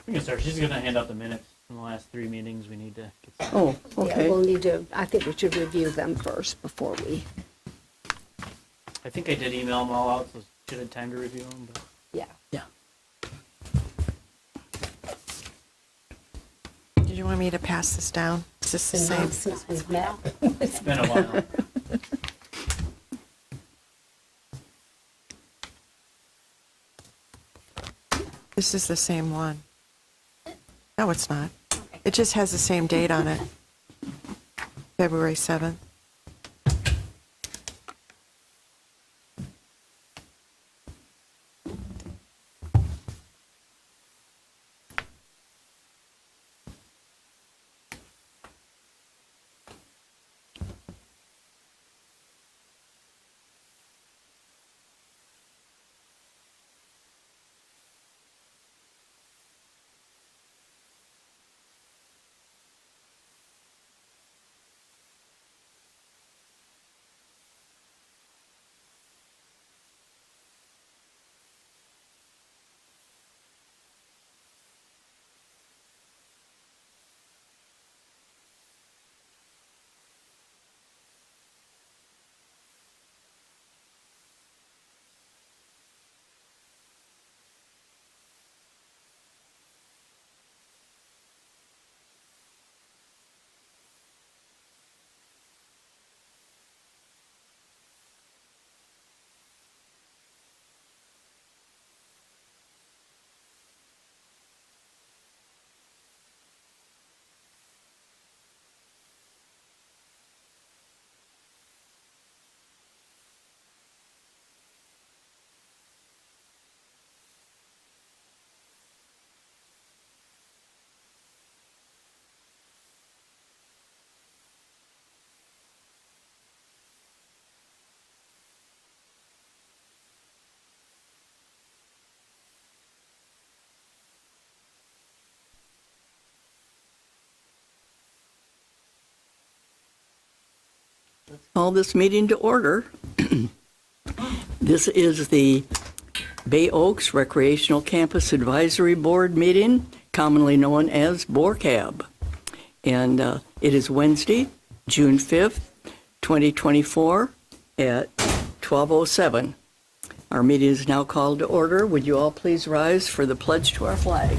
We can start. She's going to hand out the minutes from the last 3 meetings. We need to get some. Oh, Yeah, okay. we'll need to, I think we should review them first before we, I think I did email them all out, so should have time to review them. But yeah. Yeah. Did you want me to pass this down? Is this the same? Since we've met. it's been a while. This is the same one. No, it's not. It just has the same date on it. February 7th. Call this meeting to order. This is the Bay Oaks Recreational Campus Advisory Board meeting, commonly known as BORCAB. And it is Wednesday, June 5th, 2024 at 12:07. Our meeting is now called to order. Would you all please rise for the pledge to our flag?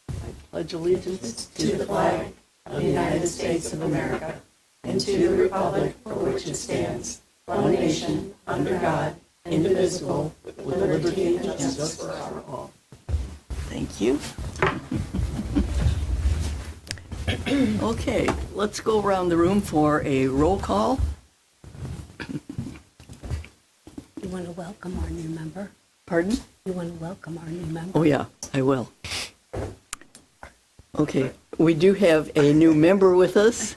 I pledge allegiance to the flag of the United States of America and to the republic for which it stands, one nation, under God, indivisible, with liberty and justice for all. Thank you. Okay, let's go around the room for a roll call. You want to welcome our new member? Pardon? You want to welcome our new member? Oh, yeah, I will. Okay, we do have a new member with us.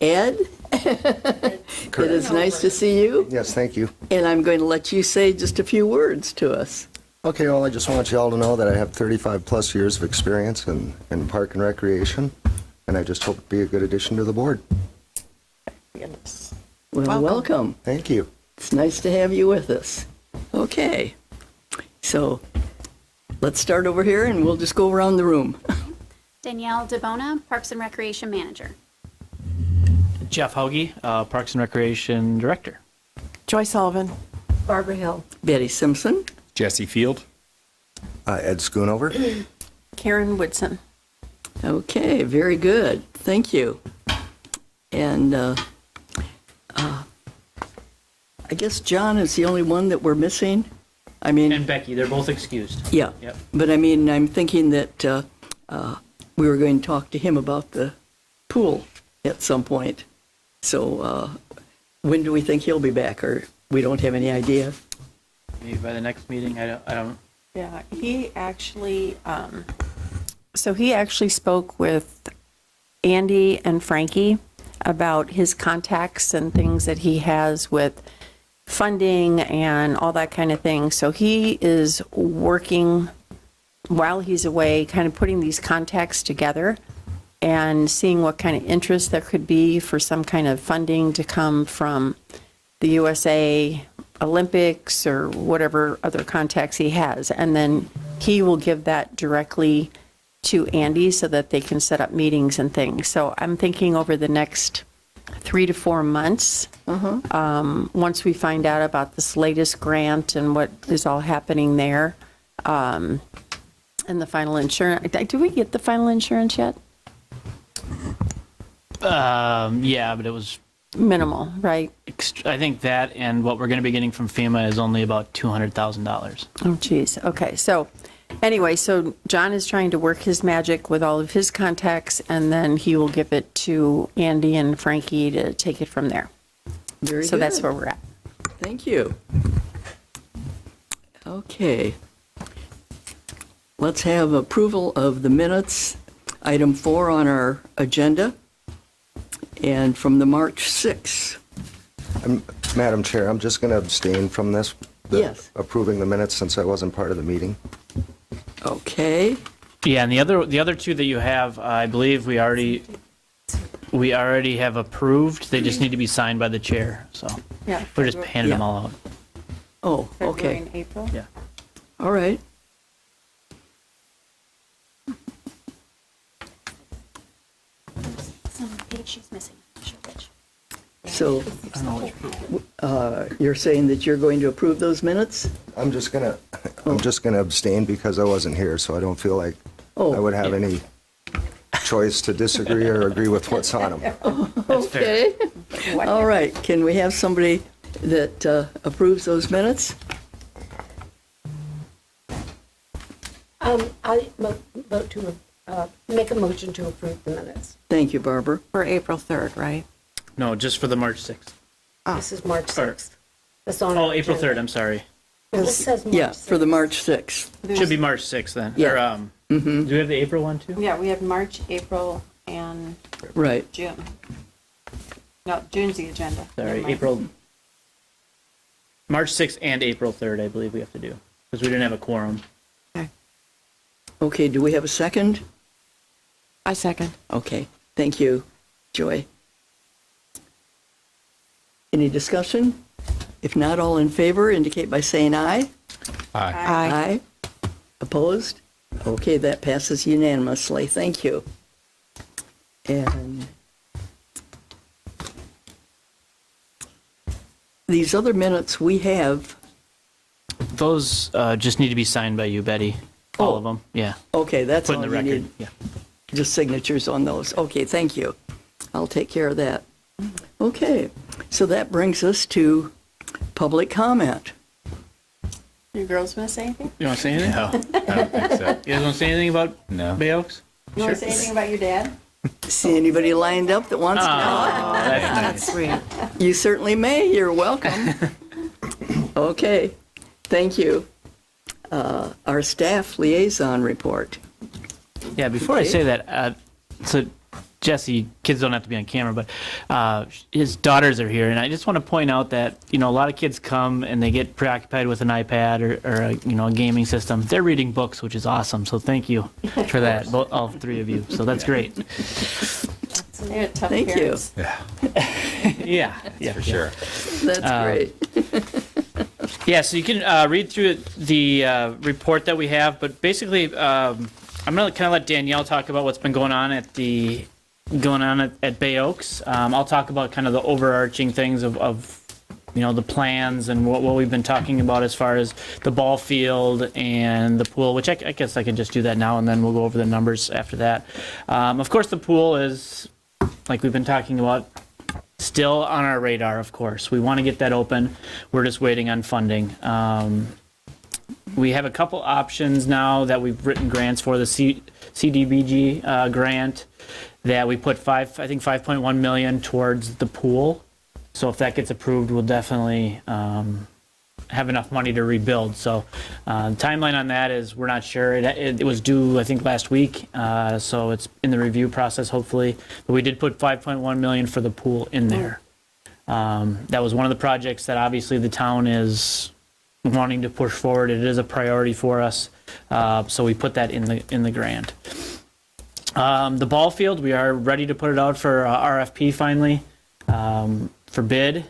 Ed? It is nice to see you, Yes, thank you. and I'm going to let you say just a few words to us. Okay, well, I just want you all to know that I have 35-plus years of experience in park and recreation, and I just hope to be a good addition to the board. Yes. Well, welcome. Thank you. It's nice to have you with us. Okay, so let's start over here, and we'll just go around the room. Danielle DeBona, Parks and Recreation Manager. Jeff Hauge, Parks and Recreation Director. Joy Sullivan. Barbara Hill. Betty Simpson. Jesse Field. Ed Schoonover. Karen Woodson. Okay, very good. Thank you. And I guess John is the only one that we're missing. I mean, And Becky, they're both excused. yeah. Yep. But I mean, I'm thinking that we were going to talk to him about the pool at some point. So when do we think he'll be back, or we don't have any idea? Maybe by the next meeting. I don't. Yeah, he actually, so he actually spoke with Andy and Frankie about his contacts and things that he has with funding and all that kind of thing. So he is working while he's away, kind of putting these contacts together and seeing what kind of interest there could be for some kind of funding to come from the USA Olympics or whatever other contacts he has. And then he will give that directly to Andy so that they can set up meetings and things. So I'm thinking over the next 3 to 4 months, once we find out about this latest grant and what is all happening there, and the final insurance. Did we get the final insurance yet? Yeah, but it was, Minimal, right? I think that and what we're going to be getting from FEMA is only about $200,000. Oh, geez. Okay. So anyway, so John is trying to work his magic with all of his contacts, and then he will give it to Andy and Frankie to take it from there. Very So good. that's where we're at. Thank you. Okay. Let's have approval of the minutes, item 4 on our agenda, and from the March 6th. Madam Chair, I'm just going to abstain from this. Yes. Approving the minutes since I wasn't part of the meeting. Okay. Yeah, and the other two that you have, I believe we already have approved. They just need to be signed by the chair. So Yeah. we're just handing them Yeah. all out. Oh, February okay. and April. Yeah. All right. Some page she's missing. Show which. So you're saying that you're going to approve those minutes? I'm just going to abstain because I wasn't here, so I don't feel like Oh, I would have any choice to disagree or agree with what's on them. That's fair. Okay. All right. Can we have somebody that approves those minutes? I vote to, make a motion to approve the minutes. Thank you, Barbara. For April 3rd, right? No, just for the March 6th. This is March Or- 6th. That's on Oh, our April agenda. 3rd, I'm sorry. This says March Yeah, for the 6th. March 6th. Should be March 6th then. Yeah. Or, do we have the April one too? Yeah, we have March, April, and Right. June. No, June's the agenda. Never Sorry, mind. April. March 6th and April 3rd, I believe we have to do. Because we didn't have a quorum. Okay, do we have a second? I second. Okay, thank you, Joy. Any discussion? If not, all in favor indicate by saying aye. Aye. Aye. Opposed? Okay, that passes unanimously. Thank you. And these other minutes we have, Those just need to be signed by you, Betty. All of them. Yeah. okay, that's Put in all the you record. need. Yeah. Just signatures on those. Okay, thank you. I'll take care of that. Okay, so that brings us to public comment. You girls want to say anything? You want to say anything? No, I don't think so. You guys want to say anything about No. Bay Oaks? You want to say anything about your dad? See anybody lined up that wants to Oh, that's nice. Sweet. talk? You certainly may. You're welcome. Okay, thank you. Our staff liaison report. Yeah, before I Okay. say that, so Jesse, kids don't have to be on camera, but his daughters are here, and I just want to point out that a lot of kids come and they get preoccupied with an iPad or a gaming system. They're reading books, which is awesome. So thank you for that, all three of you. So that's great. They're tough Thank you. parents. Yeah, yeah, For sure. That's great. Yeah, so you can read through the report that we have, but basically, I'm gonna kind of let Danielle talk about what's been going on at Bay Oaks. I'll talk about kind of the overarching things of the plans and what we've been talking about as far as the ball field and the pool, which I guess I can just do that now, and then we'll go over the numbers after that. Of course, the pool is, like we've been talking about, still on our radar, of course. We want to get that open. We're just waiting on funding. We have a couple options now that we've written grants for, the CDBG grant that we put I think 5.1 million towards the pool. So if that gets approved, we'll definitely have enough money to rebuild. So the timeline on that is we're not sure. It was due, I think, last week. So it's in the review process, hopefully. But we did put 5.1 million for the pool in there. That was one of the projects that obviously the town is wanting to push forward. It is a priority for us. So we put that in the grant. The ball field, we are ready to put it out for RFP finally, for bid.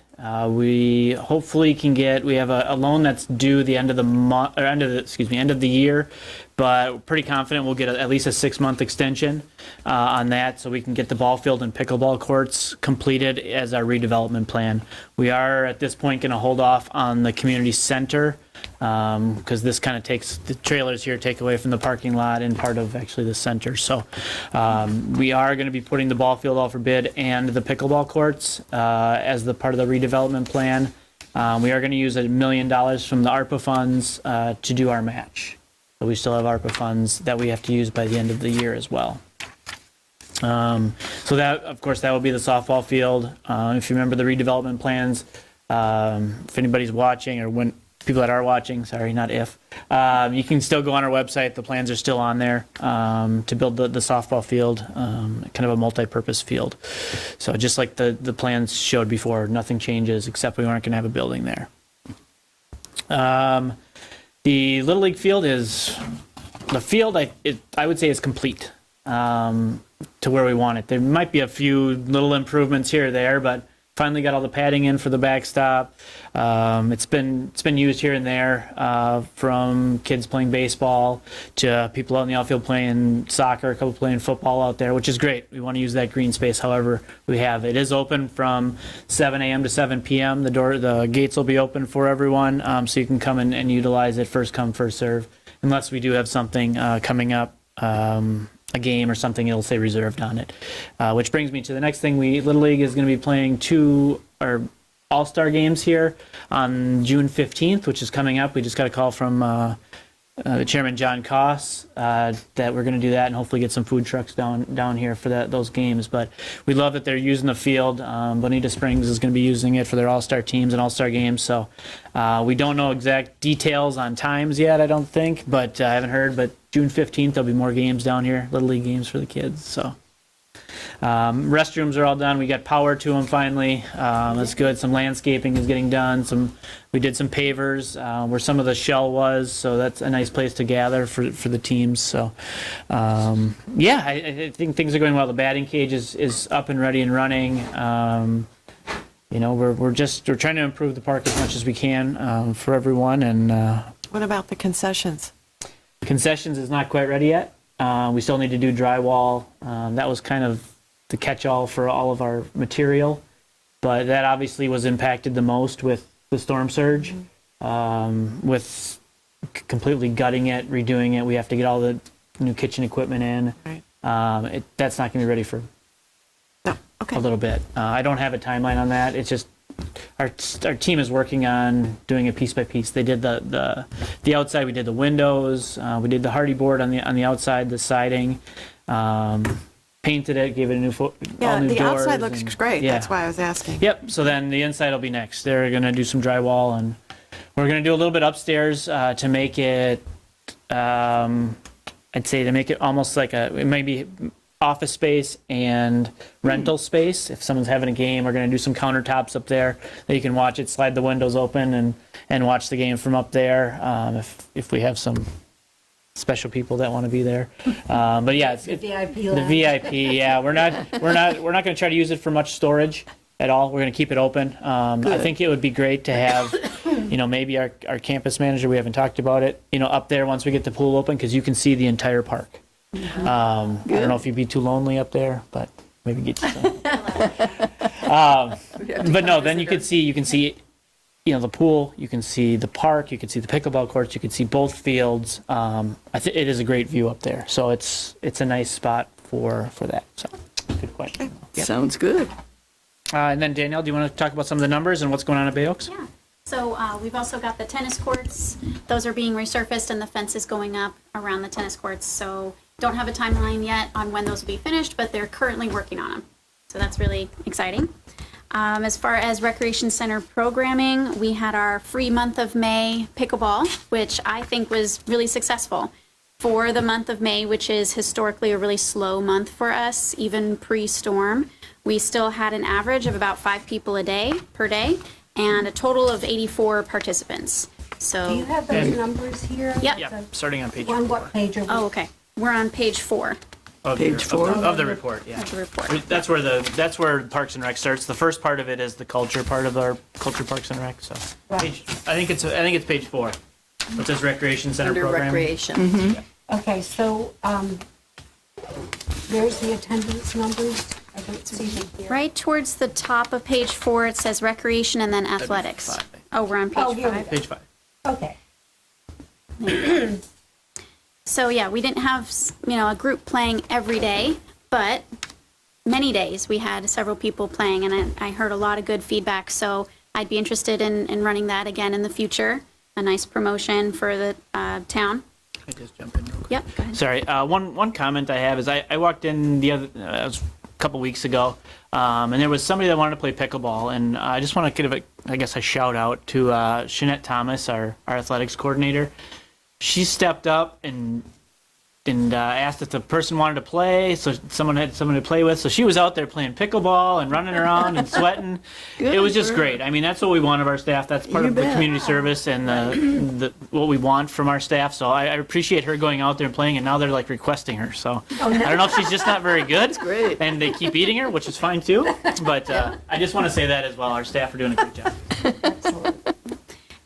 We hopefully can we have a loan that's due the end of the month, or end of the year, but we're pretty confident we'll get at least a 6-month extension on that, so we can get the ball field and pickleball courts completed as our redevelopment plan. We are at this point going to hold off on the community center, because this kind of takes, the trailers here take away from the parking lot and part of actually the center. So we are going to be putting the ball field out for bid and the pickleball courts as the part of the redevelopment plan. We are going to use $1 million from the ARPA funds to do our match. So we still have ARPA funds that we have to use by the end of the year as well. So that, of course, that will be the softball field. If you remember the redevelopment plans, if anybody's watching, or when people that are watching, sorry, not if, you can still go on our website. The plans are still on there to build the softball field, kind of a multi-purpose field. So just like the plans showed before, nothing changes except we aren't going to have a building there. The Little League field is, the field I would say is complete to where we want it. There might be a few little improvements here or there, but finally got all the padding in for the backstop. It's been used here and there, from kids playing baseball to people out in the outfield playing soccer, a couple playing football out there, which is great. We want to use that green space however we have. It is open from 7 a.m. to 7 p.m. The gates will be open for everyone, so you can come and utilize it, first come, first serve, unless we do have something coming up. A game or something, it'll say reserved on it. Which brings me to the next thing. Little League is going to be playing 2 all-star games here on June 15th, which is coming up. We just got a call from the chairman, John Koss, that we're going to do that and hopefully get some food trucks down here for those games. But we love that they're using the field. Bonita Springs is going to be using it for their all-star teams and all-star games. So we don't know exact details on times yet, I don't think, but I haven't heard. But June 15th, there'll be more games down here, Little League games for the kids. So restrooms are all done. We got power to them finally. That's good. Some landscaping is getting done. We did some pavers where some of the shell was, so that's a nice place to gather for the teams. So I think things are going well. The batting cage is up and ready and running. We're trying to improve the park as much as we can for everyone. And What about the concessions? concessions is not quite ready yet. We still need to do drywall. That was kind of the catch-all for all of our material, but that obviously was impacted the most with the storm surge. With completely gutting it, redoing it, we have to get all the new kitchen equipment in. Right. That's not going to be ready for No. Okay. a little bit. I don't have a timeline on that. It's just our team is working on doing it piece by piece. They did the outside. We did the windows. We did the hardy board on the outside, the siding. Painted it, gave it a new all new the doors. outside looks great. Yeah. That's why I was asking. Yep. So then the inside will be next. They're going to do some drywall, and we're going to do a little bit upstairs to make it. I'd say to make it almost like it might be office space and rental space. If someone's having a game, we're going to do some countertops up there that you can watch it, slide the windows open, and watch the game from up there. If we have some special people that want to be there, but yeah, it's VIP the lounge. VIP. Yeah, we're not going to try to use it for much storage at all. We're going to keep it open. I think it would be great to have, maybe our campus manager. We haven't talked about it. Up there once we get the pool open, because you can see the entire park. I don't know if you'd be too lonely up there, but maybe get you some. But no, then you can see, the pool, you can see the park, you can see the pickleball courts, you can see both fields. I think it is a great view up there, so it's a nice spot for that. So, good question. Sounds good. And then Danielle, do you want to talk about some of the numbers and what's going on at Bay Oaks? Yeah. So we've also got the tennis courts. Those are being resurfaced and the fence is going up around the tennis courts. So don't have a timeline yet on when those will be finished, but they're currently working on them. So that's really exciting. As far as Recreation Center programming, we had our free month of May pickleball, which I think was really successful. For the month of May, which is historically a really slow month for us, even pre-storm, we still had an average of about 5 people per day, and a total of 84 participants. So, Do you have those numbers here? Yep. Yeah, starting on page On 4. what page are we? oh, okay. We're on page 4. of Page four? of the report. Yeah, Of the report. That's where Parks and Rec starts. The first part of it is the culture part of our culture, Parks and Rec. So, I think it's page 4. It says Recreation Center Under program. recreation. Okay, so, there's the attendance numbers. I don't see them here. Right towards the top of page 4, it says recreation and then athletics. 5. Oh, we're on Oh, page here we 5. go. Page 5. Okay. So yeah, we didn't have, a group playing every day, but many days we had several people playing, and I heard a lot of good feedback. So I'd be interested in running that again in the future. A nice promotion for the town. I just jump in real quick. Yep, go ahead. Sorry. One comment I have is I walked in the other it was a couple weeks ago, and there was somebody that wanted to play pickleball, and I just want to give a shout out to Shanette Thomas, our athletics coordinator. She stepped up and asked if the person wanted to play, so someone had someone to play with. So she was out there playing pickleball and running around and sweating. It was just great. I mean, that's what we want of our staff. That's part You of the bet. community service and the what we want from our staff. So I appreciate her going out there and playing, and now they're like requesting her. So I don't know if she's just not very good. great. And they keep eating her, which is fine too. But I just want to say that as well. Our staff are doing a great job. Excellent.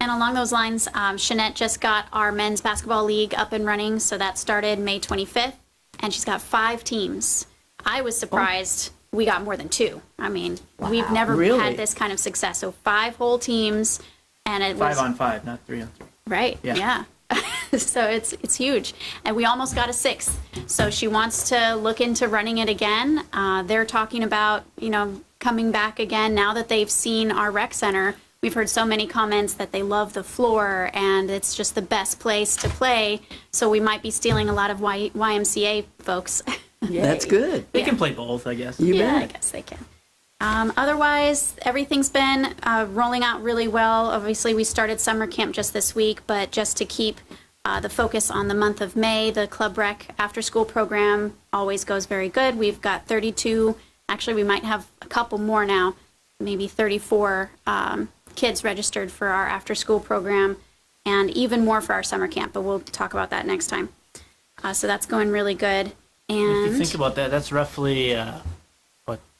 And along those lines, Shanette just got our men's basketball league up and running. So that started May 25th, and she's got 5 teams. I was surprised we got more than 2. I mean, we've never Really? had this kind of success. So 5 whole teams, and it was 5 on 5, not 3 on 3. right. Yeah. So it's huge, and we almost got a 6th. So she wants to look into running it again. They're talking about coming back again now that they've seen our rec center. We've heard so many comments that they love the floor and it's just the best place to play. So we might be stealing a lot of YMCA folks. That's good. They can play both, I guess. You Yeah, I bet. guess they can. Otherwise, everything's been rolling out really well. Obviously, we started summer camp just this week, but just to keep the focus on the month of May, the Club Rec after-school program always goes very good. We've got 32, actually we might have a couple more now, maybe 34 kids registered for our after-school program, and even more for our summer camp, but we'll talk about that next time. So that's going really good. If you And think about that, that's roughly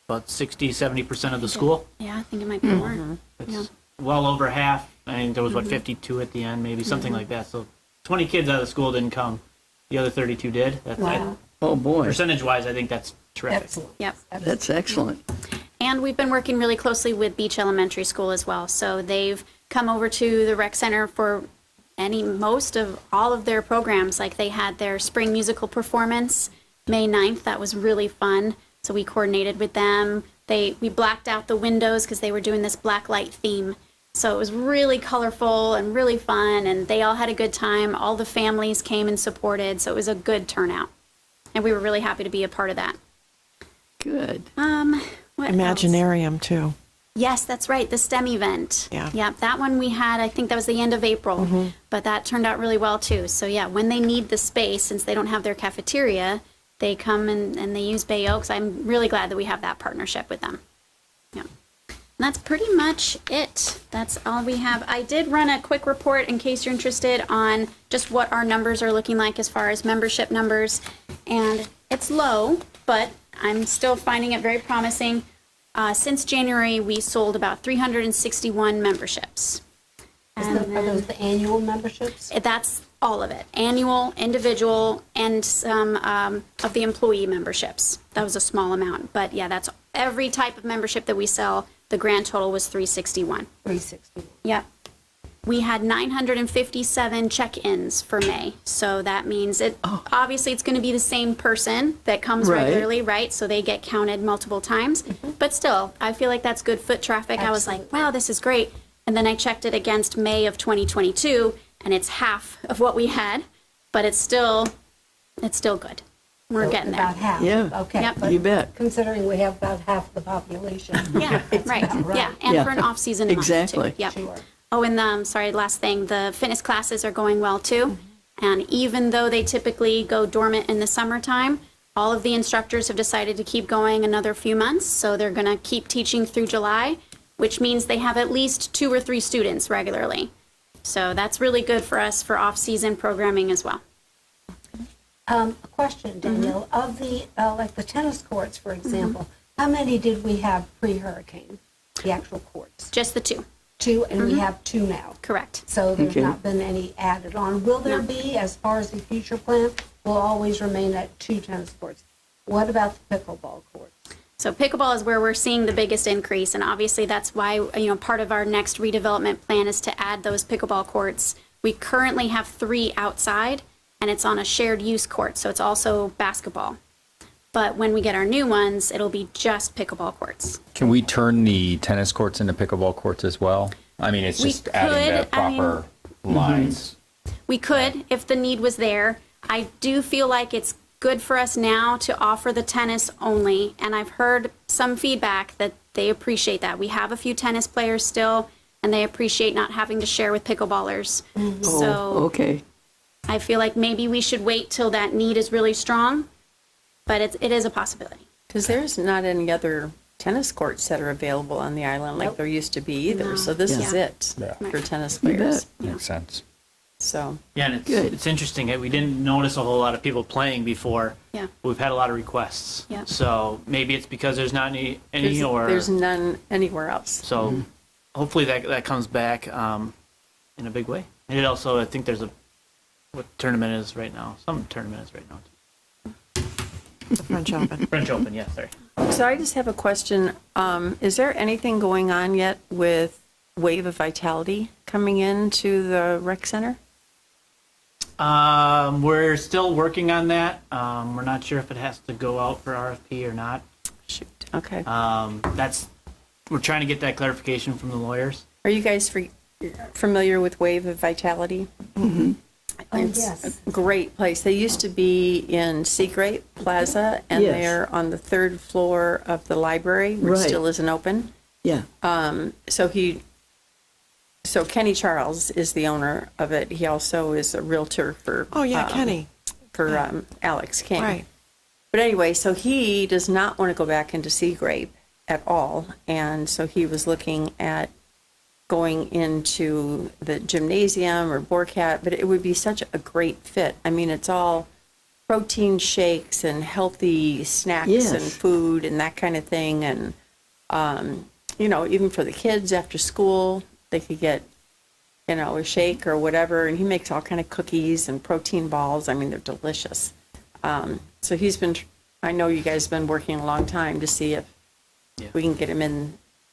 about 60-70% of the school. yeah, I think it might be more. It's Yeah. well over half. I think there was 52 at the end, maybe something like that. So 20 kids out of the school didn't come. The other 32 did. Wow. Oh, boy. Percentage-wise, I think that's terrific. Excellent. Yep. That's excellent. And we've been working really closely with Beach Elementary School as well. So they've come over to the rec center for most of all of their programs. Like they had their spring musical performance May 9th. That was really fun. So we coordinated with them. We blacked out the windows because they were doing this black light theme. So it was really colorful and really fun, and they all had a good time. All the families came and supported, so it was a good turnout. And we were really happy to be a part of that. Good. What else? Imaginarium too. Yes, that's right, the STEM event. Yeah. Yep, that one we had, I think that was the end of April, but that turned out really well too. So yeah, when they need the space, since they don't have their cafeteria, they come and they use Bay Oaks. I'm really glad that we have that partnership with them. Yeah. And that's pretty much it. That's all we have. I did run a quick report in case you're interested on just what our numbers are looking like as far as membership numbers. And it's low, but I'm still finding it very promising. Since January, we sold about 361 memberships. And Are those the annual memberships? that's all of it, annual, individual, and some of the employee memberships. That was a small amount, but yeah, that's every type of membership that we sell. The grand total was 361. 360. Yep. We had 957 check-ins for May, so that means obviously it's going to be the same person that comes Right. regularly, right? So they get counted multiple times. But still, I feel like that's good foot traffic. I was like, wow, this is great. And then I checked it against May of 2022, and it's half of what we had, but it's still good. We're getting there. About half. Yeah. Okay. Yep. but You bet. Considering we have about half the population. Yeah, right. Yeah, and Yeah. for an off-season month, Exactly. too. Yep. Sure. Oh, and sorry, last thing, the fitness classes are going well too. And even though they typically go dormant in the summertime, all of the instructors have decided to keep going another few months. So they're going to keep teaching through July, which means they have at least 2 or 3 students regularly. So that's really good for us for off-season programming as well. A question, Danielle, of the, like the tennis courts, for example, how many did we have pre-hurricane, the actual courts? Just the two, 2, and we have 2 now. correct. So there's Okay. not been any added on. Will there be, as far as the future plan, will always remain at 2 tennis courts? What about the pickleball courts? So pickleball is where we're seeing the biggest increase, and obviously that's why, part of our next redevelopment plan is to add those pickleball courts. We currently have 3 outside, and it's on a shared use court, so it's also basketball. But when we get our new ones, it'll be just pickleball courts. Can we turn the tennis courts into pickleball courts as well? I mean, it's We just adding the could, I mean- proper lines. We could, if the need was there. I do feel like it's good for us now to offer the tennis only, and I've heard some feedback that they appreciate that. We have a few tennis players still, and they appreciate not having to share with pickleballers. Oh, So okay. I feel like maybe we should wait till that need is really strong, but it is a possibility. Because there's not any other tennis courts that are available on the island like there used to be either. So this is Yeah. it Yeah. for tennis You players. bet. Makes sense. So, Yeah, and Good. it's interesting. We didn't notice a whole lot of people playing before. Yeah. We've had a lot of requests. Yeah. So maybe it's because there's not any or there's none anywhere else. so hopefully that comes back in a big way. And it also, I think there's what tournament is right now. Some tournament is right now. The French Open. French Open, yeah, sorry. So I just have a question. Is there anything going on yet with Wave of Vitality coming into the rec center? We're still working on that. We're not sure if it has to go out for RFP or not. Shoot. Okay. We're trying to get that clarification from the lawyers. Are you guys familiar with Wave of Vitality? Mm-hmm. It's yes. a great place. They used to be in Seagrape Plaza, and Yes. they're on the 3rd floor of the library, which Right. still isn't open. Yeah. So Kenny Charles is the owner of it. He also is a realtor for Oh, yeah, Kenny. for Alex King. Right. But anyway, so he does not want to go back into Seagrape at all, and so he was looking at going into the gymnasium or BORCAB, but it would be such a great fit. I mean, it's all protein shakes and healthy snacks Yes. and food and that kind of thing, and even for the kids after school, they could get a shake or whatever, and he makes all kind of cookies and protein balls. I mean, they're delicious. So I know you guys have been working a long time to see if we can get him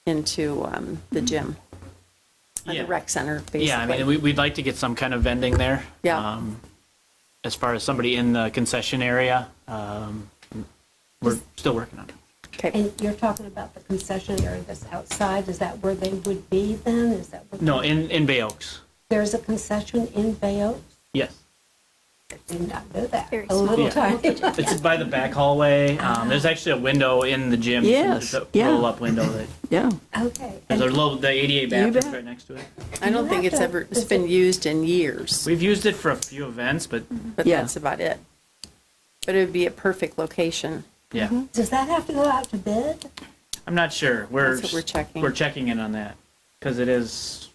into the gym, Yeah. the rec center, basically. Yeah, I mean, we'd like to get some kind of vending there. Yeah. As far as somebody in the concession area, we're still working on it. Okay. And you're talking about the concession area that's outside, is that where they would be then? Is that what? No, in Bay Oaks. There's a concession in Bay Oaks? Yes. I did not know that. Very A little Yeah. tiny. It's by the back hallway. There's actually a window in the gym. Yes, It's a yeah. roll-up window. Yeah. Okay. There's the ADA bathrooms bet. right next to it. I don't think it's been used in years, We've used it for a few events, but but Yeah. that's about it. But it would be a perfect location. yeah, Does that have to go out to bid? I'm not sure. That's what we're checking. We're checking in on that because it is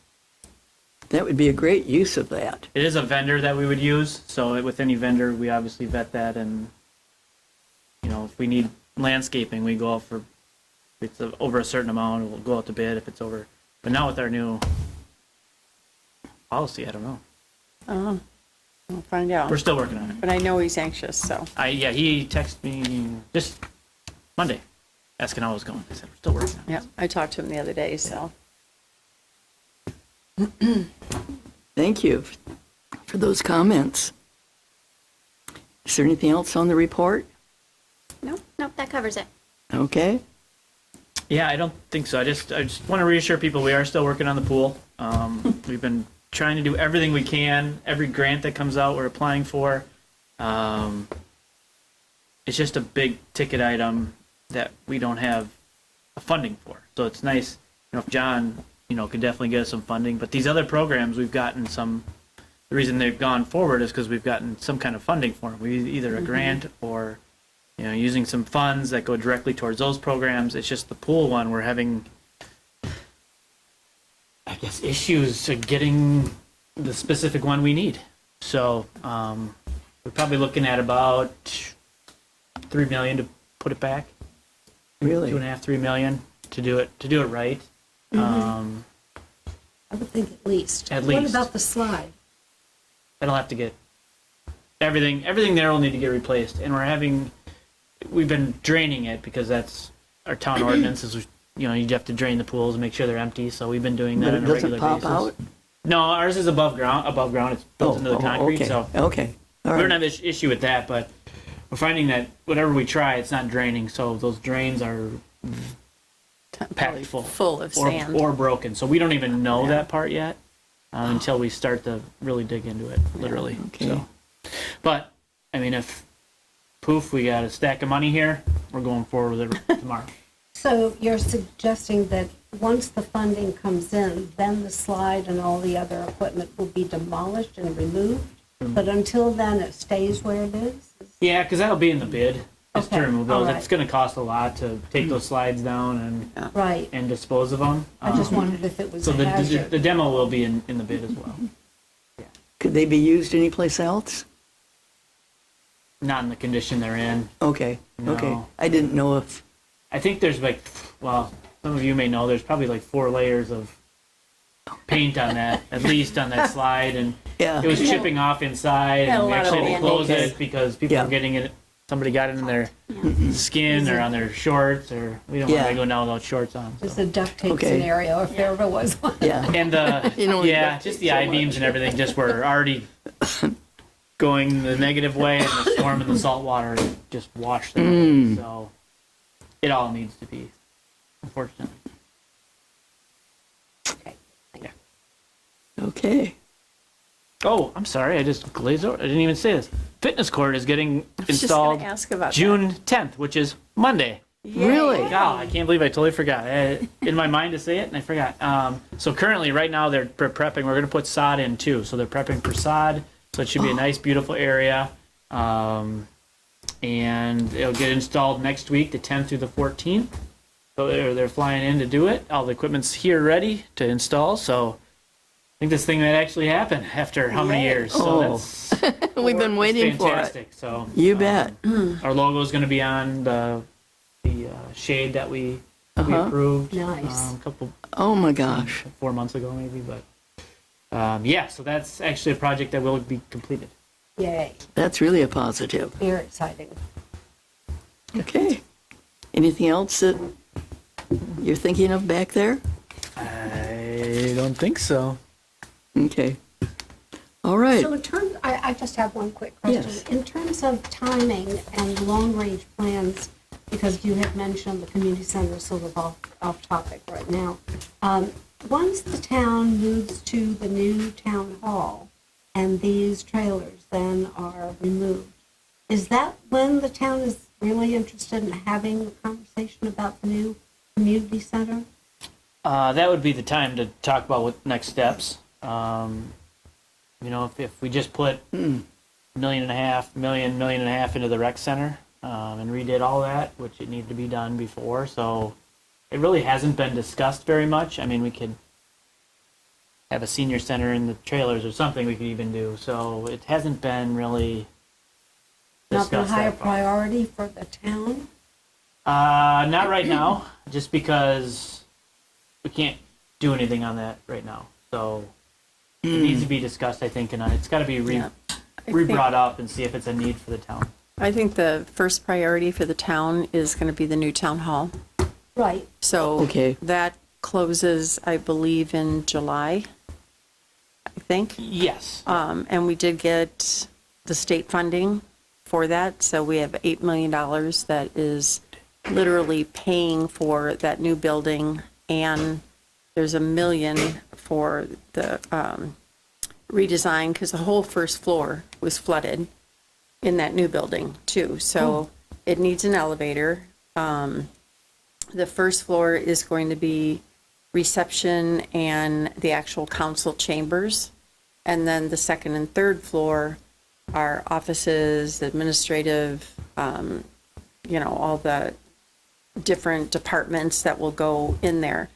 That would be a great use of that. a vendor that we would use. So with any vendor, we obviously vet that, and if we need landscaping, we go out for. If it's over a certain amount, we'll go out to bid. If it's over, but now with our new policy, I don't know. Oh, we'll find out. We're still working on it. But I know he's anxious, so. He texted me just Monday, asking how it was going. I said we're still working on it. Yeah, I talked to him the other day, so. Thank you for those comments. Is there anything else on the report? Nope, that covers it. Okay. Yeah, I don't think so. I just want to reassure people we are still working on the pool. We've been trying to do everything we can. Every grant that comes out, we're applying for. It's just a big ticket item that we don't have funding for. So it's nice, if John, could definitely get us some funding. But these other programs, we've gotten some. The reason they've gone forward is because we've gotten some kind of funding for them. We either a grant or using some funds that go directly towards those programs. It's just the pool one, we're having, I guess, issues to getting the specific one we need. So We're probably looking at about 3 million to put it back. Really? 2.5, 3 million to do it right. I would think at least. At What least. about the slide? That'll have to get everything there will need to get replaced, and we've been draining it because that's our town ordinance is, you have to drain the pools and make sure they're empty, so we've been doing that But on it a doesn't regular pop basis. out? No, ours is above ground, it's built into the concrete, okay. so Okay, all we don't right. have this issue with that, but we're finding that whatever we try, it's not draining, so those drains are packed full. Full of or, sand. or broken, so we don't even know that part yet until we start to really dig into it, literally. Okay. So, but I mean, if poof, we got a stack of money here, we're going forward with it tomorrow. So you're suggesting that once the funding comes in, then the slide and all the other equipment will be demolished and removed? Mm-hmm. But until then, it stays where it is? Yeah, because that'll be in the bid. Is to Okay, remove all those. right. It's going to cost a lot to take those slides down Right. and dispose of them. I just wondered if it was So a the hazard. demo will be in the bid as well. Could they be used anyplace else? Not in the condition they're in. Okay, okay. No. I didn't know if, I think there's well, some of you may know, there's probably 4 layers of paint on that, at least on that slide, and yeah. it was chipping off inside, Had a and we lot of actually had to close Band-Aids. it because people Yeah. were getting it. Somebody got it in their skin or on their shorts, or we don't Yeah. want to go down without shorts on. Just So. a duct tape Okay. scenario, if there ever was one. Yeah, And You know, yeah, duct just tape the so I-beams and everything just were already going the negative way, and the storm and the salt water just washed them away. So it all needs to be, unfortunately. okay. Oh, I'm sorry, I just glazed over. I didn't even say this. Fitness court is getting I was just installed gonna ask about June 10th, which is Monday. Really? God, I can't believe I totally forgot. In my mind to say it, and I forgot. So currently, right now, they're prepping. We're going to put sod in too. So they're prepping for sod. So it should be a nice, beautiful area. And it'll get installed next week, the 10th through the 14th. So they're flying in to do it. All the equipment's here ready to install. So I think this thing might actually happen after how many years? So Oh. that's We've been waiting for it. fantastic. So You bet. our logo is going to be on the shade that we Uh-huh. approved Nice. a couple Oh my gosh. 4 months ago maybe, but yeah, so that's actually a project that will be completed. Yay, That's really a positive. very exciting. Okay. Anything else that you're thinking of back there? I don't think so. Okay. All right. So in terms, I just have one quick question. Yes. In terms of timing and long-range plans, because you had mentioned the community center is sort of off topic right now. Once the town moves to the new town hall and these trailers then are removed, is that when the town is really interested in having a conversation about the new community center? That would be the time to talk about what next steps. If we just put $1.5 million into the rec center and redid all that, which it needed to be done before, so it really hasn't been discussed very much. I mean, we could have a senior center in the trailers or something we could even do. So it hasn't been really Not been a discussed higher that far. priority for the town? Not right now, just because we can't do anything on that right now. So it needs to be discussed, I think, and it's got to be Yeah. re-brought up and see if it's a need for the town. I think the first priority for the town is going to be the new town hall. Right. So Okay. that closes, I believe, in July, I think. Yes. And we did get the state funding for that. So we have $8 million that is literally paying for that new building. And there's $1 million for the redesign because the whole first floor was flooded in that new building too. So it needs an elevator. The first floor is going to be reception and the actual council chambers. And then the second and third floor are offices, administrative, all the different departments that will go in there.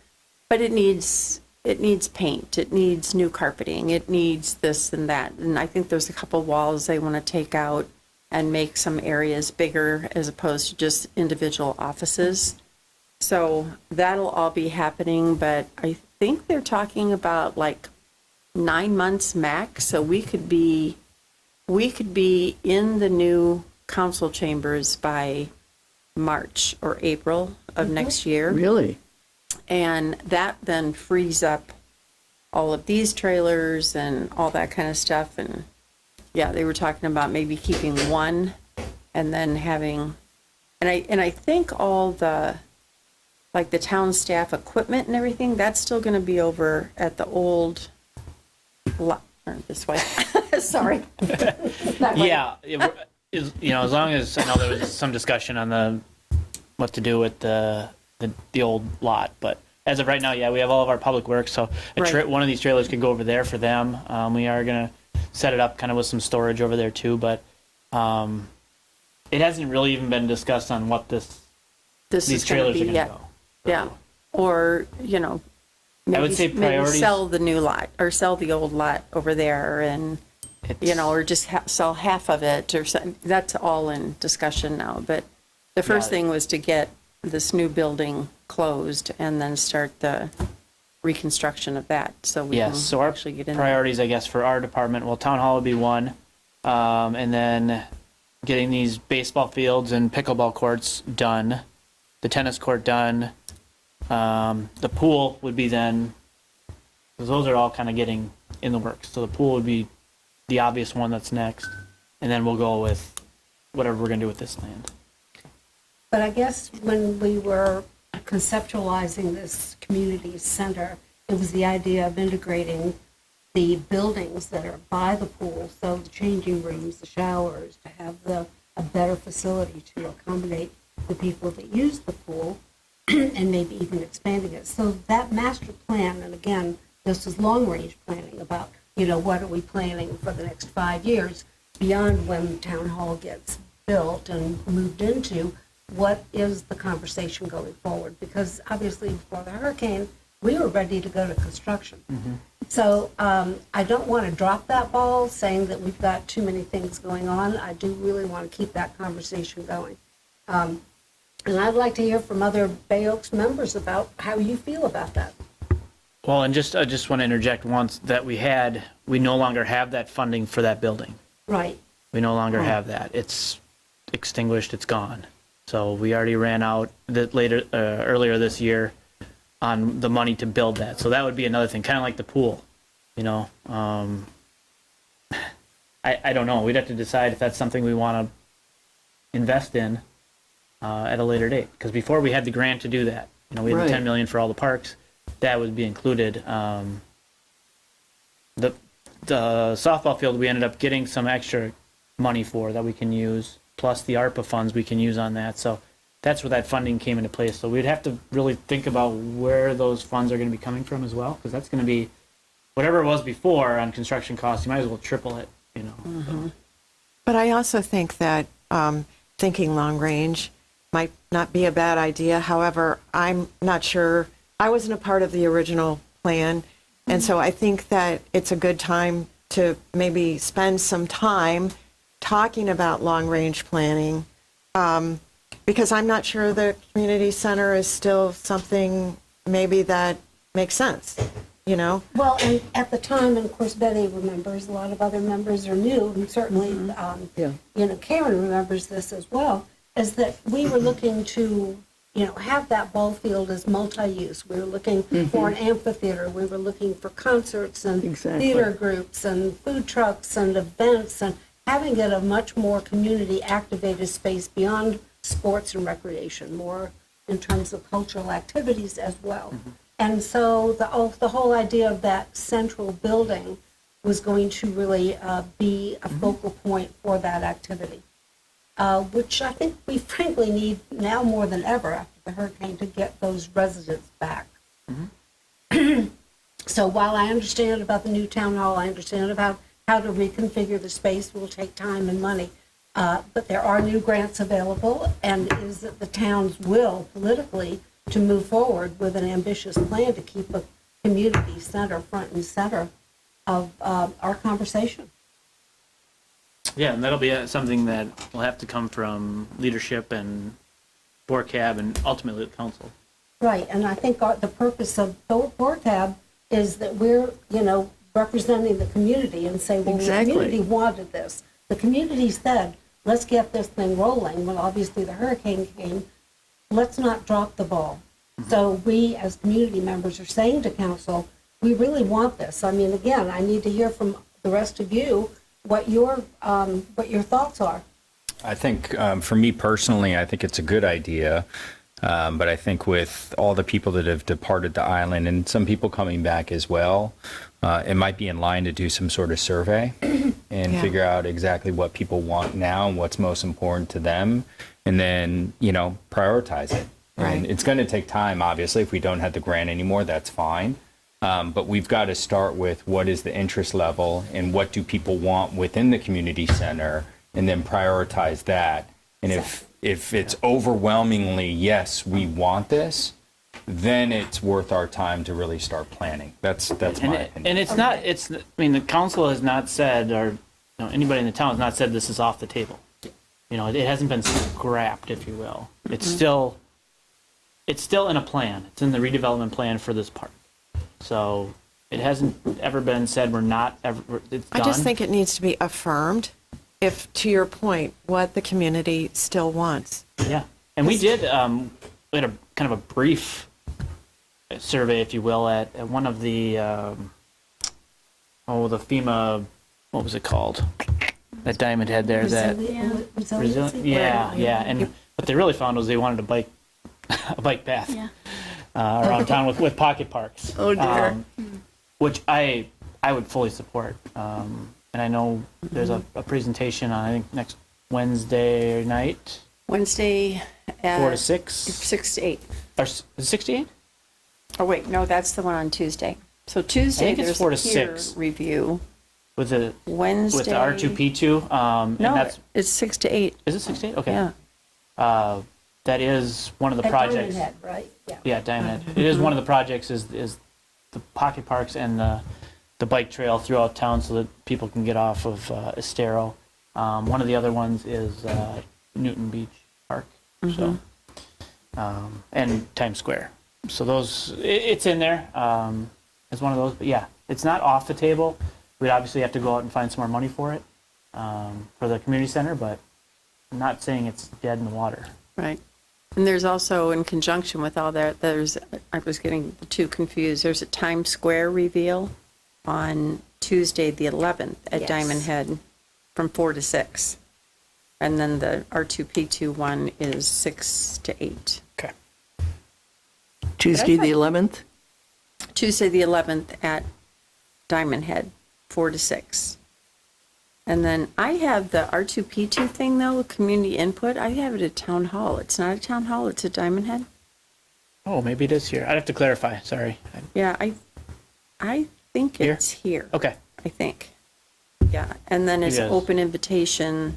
But it needs it needs paint, it needs new carpeting, it needs this and that. And I think there's a couple walls they want to take out and make some areas bigger as opposed to just individual offices. So that'll all be happening, but I think they're talking about like 9 months max. So we could be in the new council chambers by March or April of next year. Really? And that then frees up all of these trailers and all that kind of stuff. And yeah, they were talking about maybe keeping one and then having, and I think all the, like the town staff equipment and everything, that's still going to be over at the old lot, or this way. Sorry. Yeah, as long as, I know there was some discussion on what to do with the old lot, but as of right now, yeah, we have all of our public works, so Right. one of these trailers could go over there for them. We are gonna set it up kind of with some storage over there too, but it hasn't really even been discussed on what This these is going trailers to are be, gonna yeah. go. Yeah. Or, I would say maybe priorities. sell the new lot or sell the old lot over there and, or just sell half of it or something. That's all in discussion now. But the first Yeah. thing was to get this new building closed and then start the reconstruction of that so we Yes, can so our actually get in there. priorities, I guess, for our department, well, town hall would be one, and then getting these baseball fields and pickleball courts done, the tennis court done, the pool would be then, because those are all kind of getting in the works. So the pool would be the obvious one that's next, and then we'll go with whatever we're gonna do with this land. But I guess when we were conceptualizing this community center, it was the idea of integrating the buildings that are by the pool, so the changing rooms, the showers, to have a better facility to accommodate the people that use the pool, and maybe even expanding it. So that master plan, and again, this is long-range planning about, what are we planning for the next 5 years beyond when town hall gets built and moved into. What is the conversation going forward? Because obviously before the hurricane, we were ready to go to construction. So I don't want to drop that ball saying that we've got too many things going on. I do really want to keep that conversation going. And I'd like to hear from other Bay Oaks members about how you feel about that. Well, and I just want to interject once that we no longer have that funding for that building. Right. We no longer have that. It's extinguished, it's gone. So we already ran out earlier this year on the money to build that. So that would be another thing, kind of like the pool, I don't know. We'd have to decide if that's something we want to invest in at a later date. Because before we had the grant to do that, we had Right. the 10 million for all the parks. That would be included. The softball field, we ended up getting some extra money for that we can use, plus the ARPA funds we can use on that. So that's where that funding came into place. So we'd have to really think about where those funds are going to be coming from as well, because that's going to be whatever it was before on construction costs. You might as well triple it. But I also think that thinking long range might not be a bad idea. However, I'm not sure. I wasn't a part of the original plan. And so I think that it's a good time to maybe spend some time talking about long range planning, because I'm not sure the community center is still something maybe that makes sense, Well, and at the time, and of course Betty remembers, a lot of other members are new, and certainly, Karen remembers this as well, is that we were looking to, have that ball field as multi-use. We were looking for an amphitheater. We were looking for concerts and Exactly. theater groups and food trucks and events, and having it a much more community activated space beyond sports and recreation, more in terms of cultural activities as well. And so the whole idea of that central building was going to really be a focal point for that activity, which I think we frankly need now more than ever after the hurricane to get those residents back. So while I understand about the new town hall, I understand about how to reconfigure the space will take time and money, but there are new grants available, and it is the town's will politically to move forward with an ambitious plan to keep community center, front and center of our conversation. Yeah, and that'll be something that will have to come from leadership and BORCAB and ultimately the council. Right, and I think the purpose of BORCAB is that we're, representing the community and say, well, Exactly. the community wanted this. The community said, let's get this thing rolling. Well, obviously the hurricane came. Let's not drop the ball. So we, as community members, are saying to council, we really want this. I mean, again, I need to hear from the rest of you what your thoughts are. I think, for me personally, I think it's a good idea. But I think with all the people that have departed the island and some people coming back as well, it might be in line to do some sort of survey and figure out exactly what people want now and what's most important to them, and then, prioritize it. And it's going to take time, obviously. If we don't have the grant anymore, that's fine. But we've got to start with what is the interest level and what do people want within the community center, and then prioritize that. And if it's overwhelmingly, yes, we want this, then it's worth our time to really start planning. That's my opinion. And the council has not said, or anybody in the town has not said this is off the table. It hasn't been scrapped, if you will. It's still in a plan. It's in the redevelopment plan for this park. So it hasn't ever been said we're not ever, it's done. I just think it needs to be affirmed, if, to your point, what the community still wants. Yeah, and we did. We had a kind of a brief survey, if you will, at one of the the FEMA. What was it called? That Diamond Head there. Resiliency? Yeah. And what they really found was they wanted a bike path Yeah. around town with pocket parks. Oh, dear. Which I would fully support. And I know there's a presentation on, I think, next Wednesday night, Wednesday at 4 to 6. 6 to 8. Or is it 6 to 8? Oh, wait, no, that's the one on Tuesday. So Tuesday, think it's there's 4 to a peer 6. review. With the Wednesday. R2P2. And No, that's, it's 6 to 8. is it 6 to 8? Okay. Yeah. That is one of the At Diamond projects. Head, right? Yeah. Yeah, Diamond Head. It is one of the projects is the pocket parks and the bike trail throughout town so that people can get off of Estero. One of the other ones is Newton Beach Park. So, and Times Square. So it's in there as one of those. But yeah, it's not off the table. We'd obviously have to go out and find some more money for it for the community center, but I'm not saying it's dead in the water. Right. And there's also, in conjunction with all that, I was getting the two confused. There's a Times Square reveal on Tuesday, the 11th at Yes. Diamond Head from 4 to 6. And then the R2P2 one is 6 to 8. Okay. Tuesday, the 11th? Tuesday, the 11th at Diamond Head, 4 to 6. And then I have the R2P2 thing, though, community input. I have it at Town Hall. It's not at Town Hall, it's at Diamond Head. Oh, maybe it is here. I'd have to clarify. Sorry. Yeah, I think Here? it's here. Okay. I think. Yeah, and then it's Maybe it is. open invitation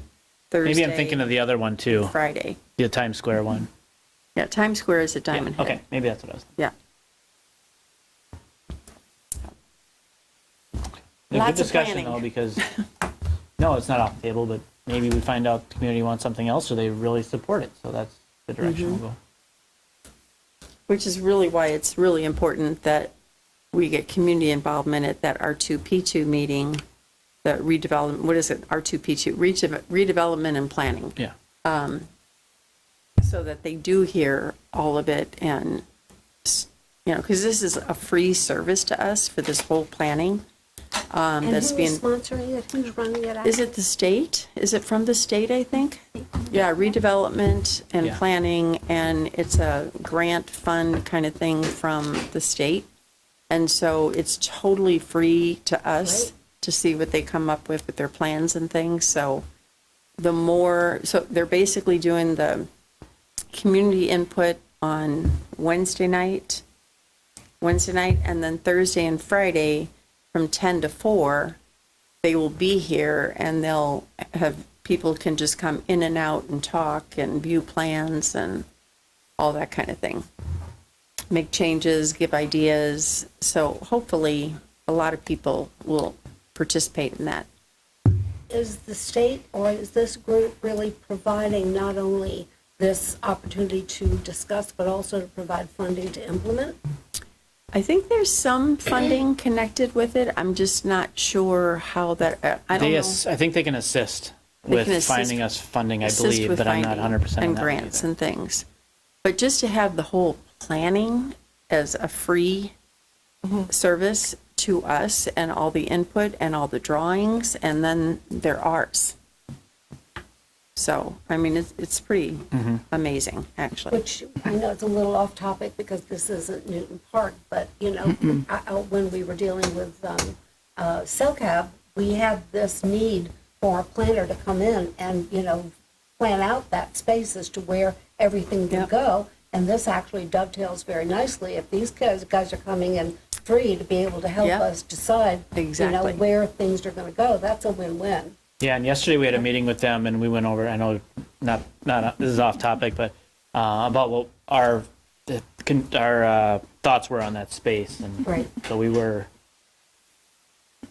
Thursday. Maybe I'm thinking of the other one too. Friday. The Times Square one. Yeah, Times Square is at Yeah, Diamond Head. okay, maybe that's what I was thinking. Yeah. Yeah, Lots good of discussion planning. though, because no, it's not off the table, but maybe we find out the community wants something else or they really support it. So that's the direction we'll go. Which is really why it's really important that we get community involvement at that R2P2 meeting, the redevelopment, what is it, R2P2, redevelopment and planning, Yeah. so that they do hear all of it and, because this is a free service to us for this whole planning. And That's who being, is sponsoring it? Who's running it out? is it the state? Is it from the state, I think? Yeah, redevelopment and Yeah. planning, and it's a grant fund kind of thing from the state. And so it's totally free to us Great. to see what they come up with their plans and things. So so they're basically doing the community input on Wednesday night, and then Thursday and Friday from 10 to 4, they will be here and they'll have, people can just come in and out and talk and view plans and all that kind of thing. make changes, give ideas. So hopefully, a lot of people will participate in that. Is the state or is this group really providing not only this opportunity to discuss, but also to provide funding to implement? I think there's some funding connected with it. I'm just not sure how that, I don't know. I think they can assist They with can assist- finding us funding, I assist believe, with but I'm not finding 100% on and that one grants either. and things. But just to have the whole planning as a free service to us and all the input and all the drawings, and then they're ours. So, I mean, it's pretty amazing, actually. Which I know it's a little off topic because this isn't Newton Park, but, you know, when we were dealing with CellCab, we had this need for a planner to come in and, you know, plan out that space as to where everything would Yep. go. And this actually dovetails very nicely. If these guys are coming in free to be able to help Yep. us decide, you know, Exactly. where things are going to go, that's a win-win. Yeah, and yesterday we had a meeting with them, and we went over. I know, not this is off topic, but about what our thoughts were on that space, and Right. so we were.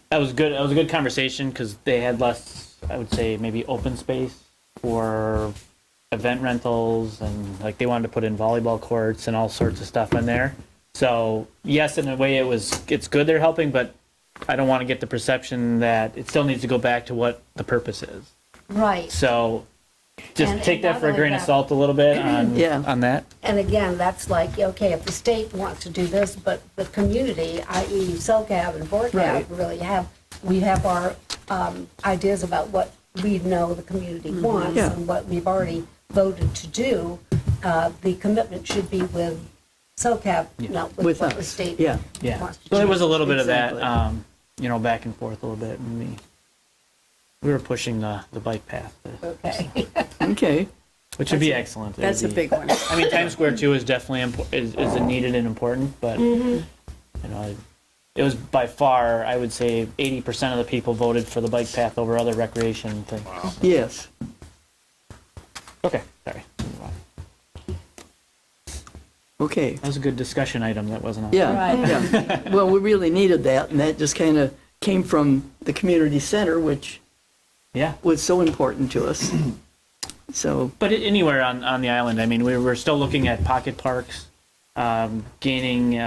That was good. It was a good conversation because they had less, I would say, maybe open space for event rentals, and like they wanted to put in volleyball courts and all sorts of stuff in there. So yes, in a way, it's good they're helping, but I don't want to get the perception that it still needs to go back to what the purpose is. Right. So just And- take and that not for a only grain of that- salt a little bit on Yeah. on that. And again, that's like, okay, if the state wants to do this, but the community, i.e. CellCab and BORCAB, Right. we have our ideas about what we know the community wants Yeah. and what we've already voted to do. The commitment should be with CellCab, not with With what the us, state yeah. Yeah. wants to So there do. was a little bit of Exactly. that, back and forth a little bit, and we were pushing the bike path, Okay. Okay, which would be excellent. It That's a would be- big one. I mean, Times Square too is definitely is needed and important, but you know, it was by far, I would say, 80% of the people voted for the bike path over other recreation things. yes. Okay, sorry. Move on. Okay, That was a good discussion item. That wasn't. On. yeah, yeah. Well, we really needed that, and that just kind of came from the community center, which Yeah. was so important to us. So, But anywhere on the island, I mean, we're still looking at pocket parks, gaining,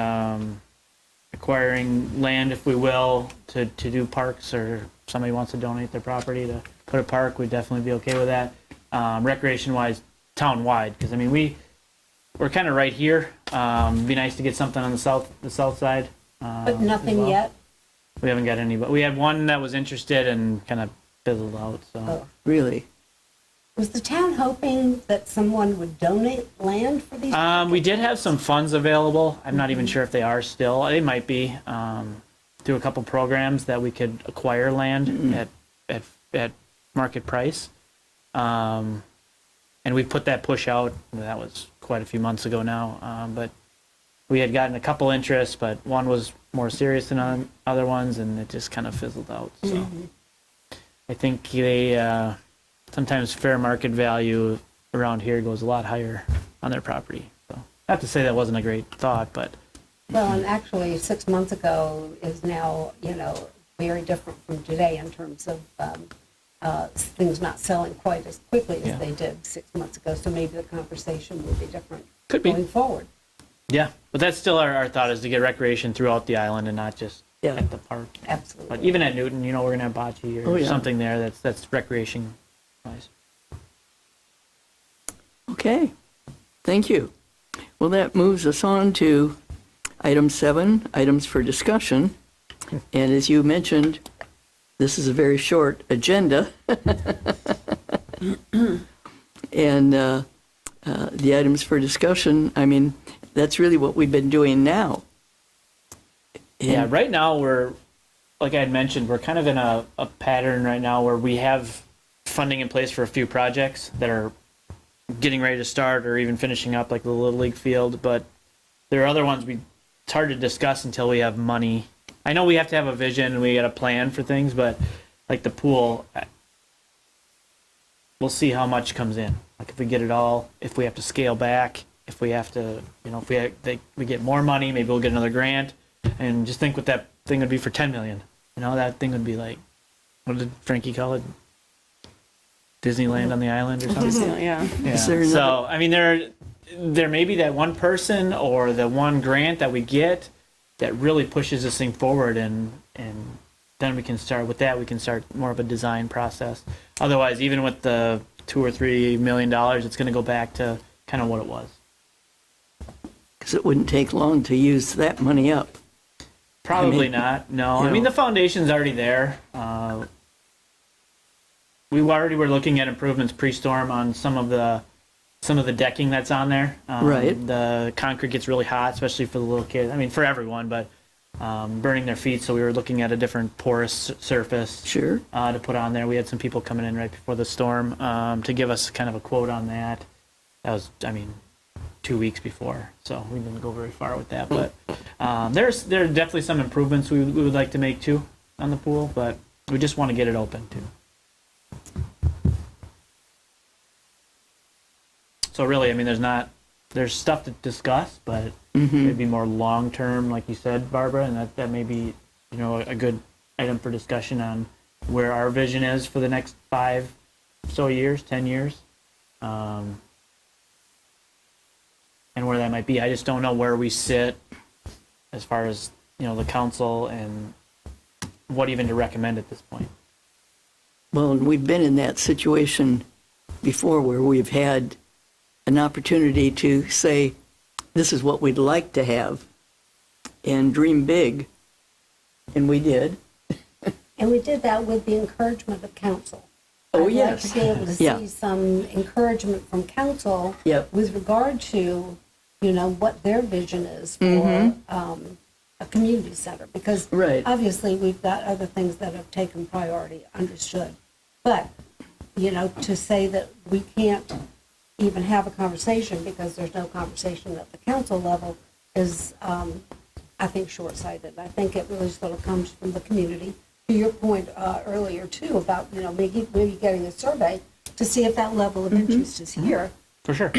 acquiring land, if we will, to do parks, or if somebody wants to donate their property to put a park, we'd definitely be okay with that. Recreation-wise, town-wide, because I mean, we're kind of right here. It'd be nice to get something on the south side. But as nothing well. yet? We haven't got any, but we had one that was interested and kind of fizzled out. So. Oh. really, Was the town hoping that someone would donate land for these? We did have some funds available. I'm not even sure if they are still. They might be through a couple programs that we could acquire land at market price. And we put that push out. That was quite a few months ago now. But we had gotten a couple interests, but one was more serious than other ones, and it just kind of fizzled out. So I think they sometimes fair market value around here goes a lot higher on their property. So not to say that wasn't a great thought, but Well, and actually, 6 months ago is now, you know, very different from today in terms of things not selling quite as quickly as Yeah. they did 6 months ago. So maybe the conversation will be different Could be. going forward. yeah. But that's still our thought, is to get recreation throughout the island and not just Yeah. at the park. Absolutely. But even at Newton, you know, we're gonna have bocce or Oh, yeah. something there that's recreation wise. okay. Thank you. Well, that moves us on to item 7, items for discussion. And as you mentioned, this is a very short agenda. And the items for discussion, I mean, that's really what we've been doing now. Yeah, And- right now we're, like I had mentioned, we're kind of in a pattern right now where we have funding in place for a few projects that are getting ready to start or even finishing up, like the Little League field. But there are other ones it's hard to discuss until we have money. I know we have to have a vision and we got a plan for things, but like the pool, we'll see how much comes in. Like if we get it all, if we have to scale back, if we have to, we get more money, maybe we'll get another grant. And just think what that thing would be for 10 million. That thing would be like, what did Frankie call it? Disneyland on the island or something? Yeah. Yeah. Is there So, I mean, there may be that one person or the one grant that we get that really pushes this thing forward, and then we can start with that. We can start more of a design process. Otherwise, even with the $2 or $3 million, it's going to go back to kind of what it was. Because it wouldn't take long to use that money up. Probably not. No, I mean the foundation's already there. We already were looking at improvements pre-storm on some of the decking that's on there. Right. The concrete gets really hot, especially for the little kids. I mean, for everyone, but burning their feet. So we were looking at a different porous surface Sure. to put on there. We had some people coming in right before the storm to give us kind of a quote on that. That was, 2 weeks before, so we didn't go very far with that. But there are definitely some improvements we would like to make too on the pool, but we just want to get it open too. So really, there's stuff to discuss, but it'd be more long term, like you said, Barbara, and that may be a good item for discussion on where our vision is for the next 5 years, 10 years. And where that might be. I just don't know where we sit as far as, the council and what even to recommend at this point. Well, and we've been in that situation before where we've had an opportunity to say, this is what we'd like to have, and dream big. And we did. And we did that with the encouragement of council. Oh, I'd yes. like to be able to Yeah. see some encouragement from council Yep. with regard to, what their vision is for a community center. Because Right. obviously we've got other things that have taken priority, understood. But, to say that we can't even have a conversation because there's no conversation at the council level is, I think, short-sighted. I think it really sort of comes from the community. To your point earlier, too, about, maybe getting a survey to see if that level of interest is here. For sure.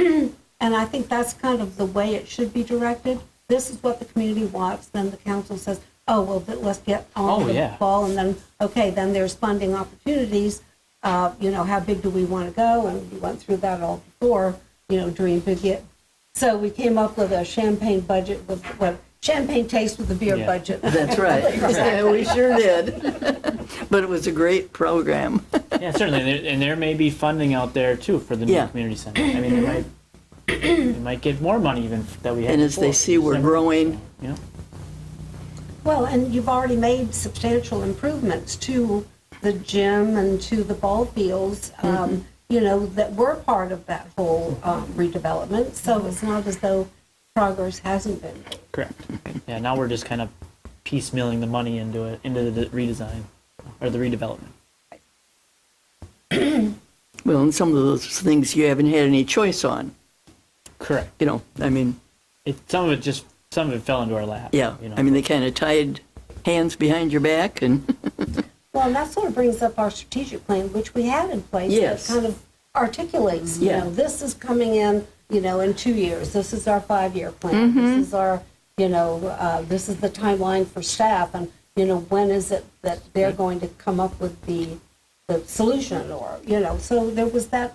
And I think that's kind of the way it should be directed. This is what the community wants, then the council says, oh, well, let's get on the ball, and then, okay, then there's funding opportunities. How big do we want to go? And we went through that all before, dream big. So we came up with a champagne budget with champagne taste with a beer budget. That's right. Yeah, we sure did. But it was a great program. Yeah, certainly. And there may be funding out there too for the new Yeah. community center. They might get more money even that we had And as they before. see we're growing, Well, and you've already made substantial improvements to the gym and to the ball fields, that were part of that whole redevelopment. So it's not as though progress hasn't been made. Correct. Yeah, now we're just kind of piecemealing the money into the redesign or the redevelopment. well, and some of those things you haven't had any choice on. Correct. Some of it fell into our lap. yeah. They kind of tied hands behind your back and Well, and that sort of brings up our strategic plan, which we had in place. Yes. That kind of articulates, Yeah. this is coming in, in 2 years. This is our 5-year plan. This is our, this is the timeline for staff. And, when is it that they're going to come up with the solution or, so there was that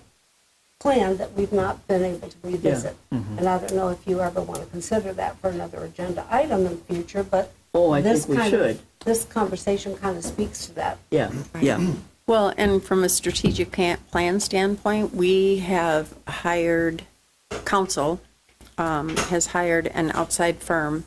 plan that we've not been able to revisit. And I don't know if you ever want to consider that for another agenda item in the future, but I this think we kind of- should. This conversation kind of speaks to that. Yeah, yeah. Well, and from a strategic plan standpoint, we have hired, council has hired an outside firm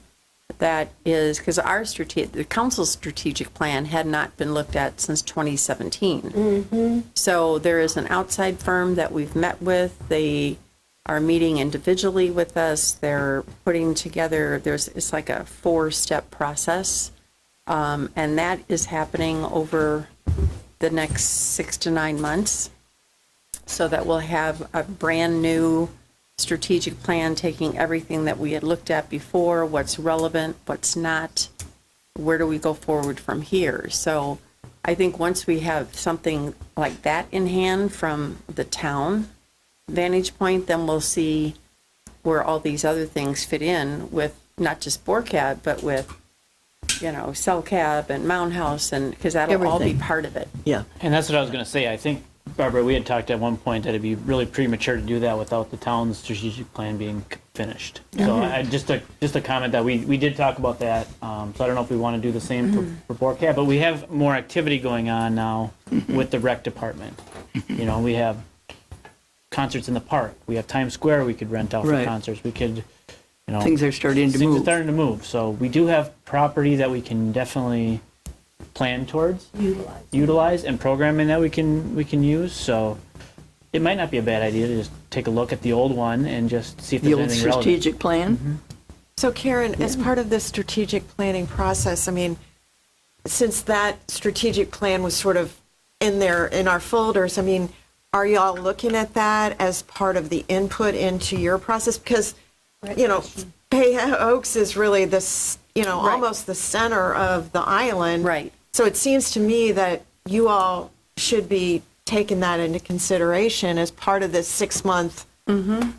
that is, because the council's strategic plan had not been looked at since 2017. So there is an outside firm that we've met with. They are meeting individually with us. They're putting together, it's like a 4-step process. And that is happening over the next 6 to 9 months, so that we'll have a brand new strategic plan taking everything that we had looked at before, what's relevant, what's not, where do we go forward from here. So I think once we have something like that in hand from the town vantage point, then we'll see where all these other things fit in with not just BORCAB, but with, CellCab and Mound House, and because that'll all be Everything. part of it. Yeah, And that's what I was going to say. I think, Barbara, we had talked at one point that it'd be really premature to do that without the town's strategic plan being finished. So I, just a comment that we did talk about that. So I don't know if we want to do the same for BORCAB, but we have more activity going on now with the rec department. We have concerts in the park. We have Times Square we could rent out for Right. concerts. We could, things are starting to things are move. starting to move. So we do have property that we can definitely plan towards, utilize, and programming that we can use. So it might not be a bad idea to just take a look at the old one and just see if The there's old anything relevant. strategic plan? So Karen, as part of the strategic planning process, I mean, since that strategic plan was sort of in our folders, I mean, are y'all looking at that as part of the input into your process? Because, Bay Oaks is really this, almost the center of the island. Right. So it seems to me that you all should be taking that into consideration as part of this 6-month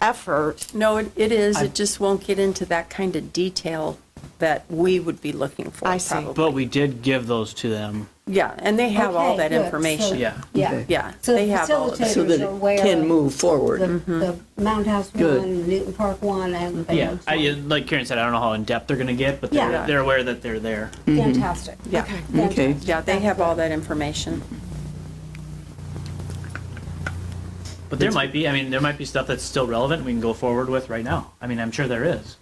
effort. No, it is. It just won't get into that kind of detail that we would be looking for. I see. Probably. But we did give those to them. Yeah, and they have all Okay, that good. information. So- Yeah. Yeah. Yeah, So they the have all of that. So that facilitators are it aware can of move forward. the Mound House Good. one, the Newton Park one, and the Yeah. Oaks one. Like Karen said, I don't know how in depth they're going to get, but they're, Yeah. they're aware that they're there. Fantastic. Yeah. Okay. Yeah, they have all that information. But there might be stuff that's still relevant we can go forward with right now. I mean, I'm sure there is.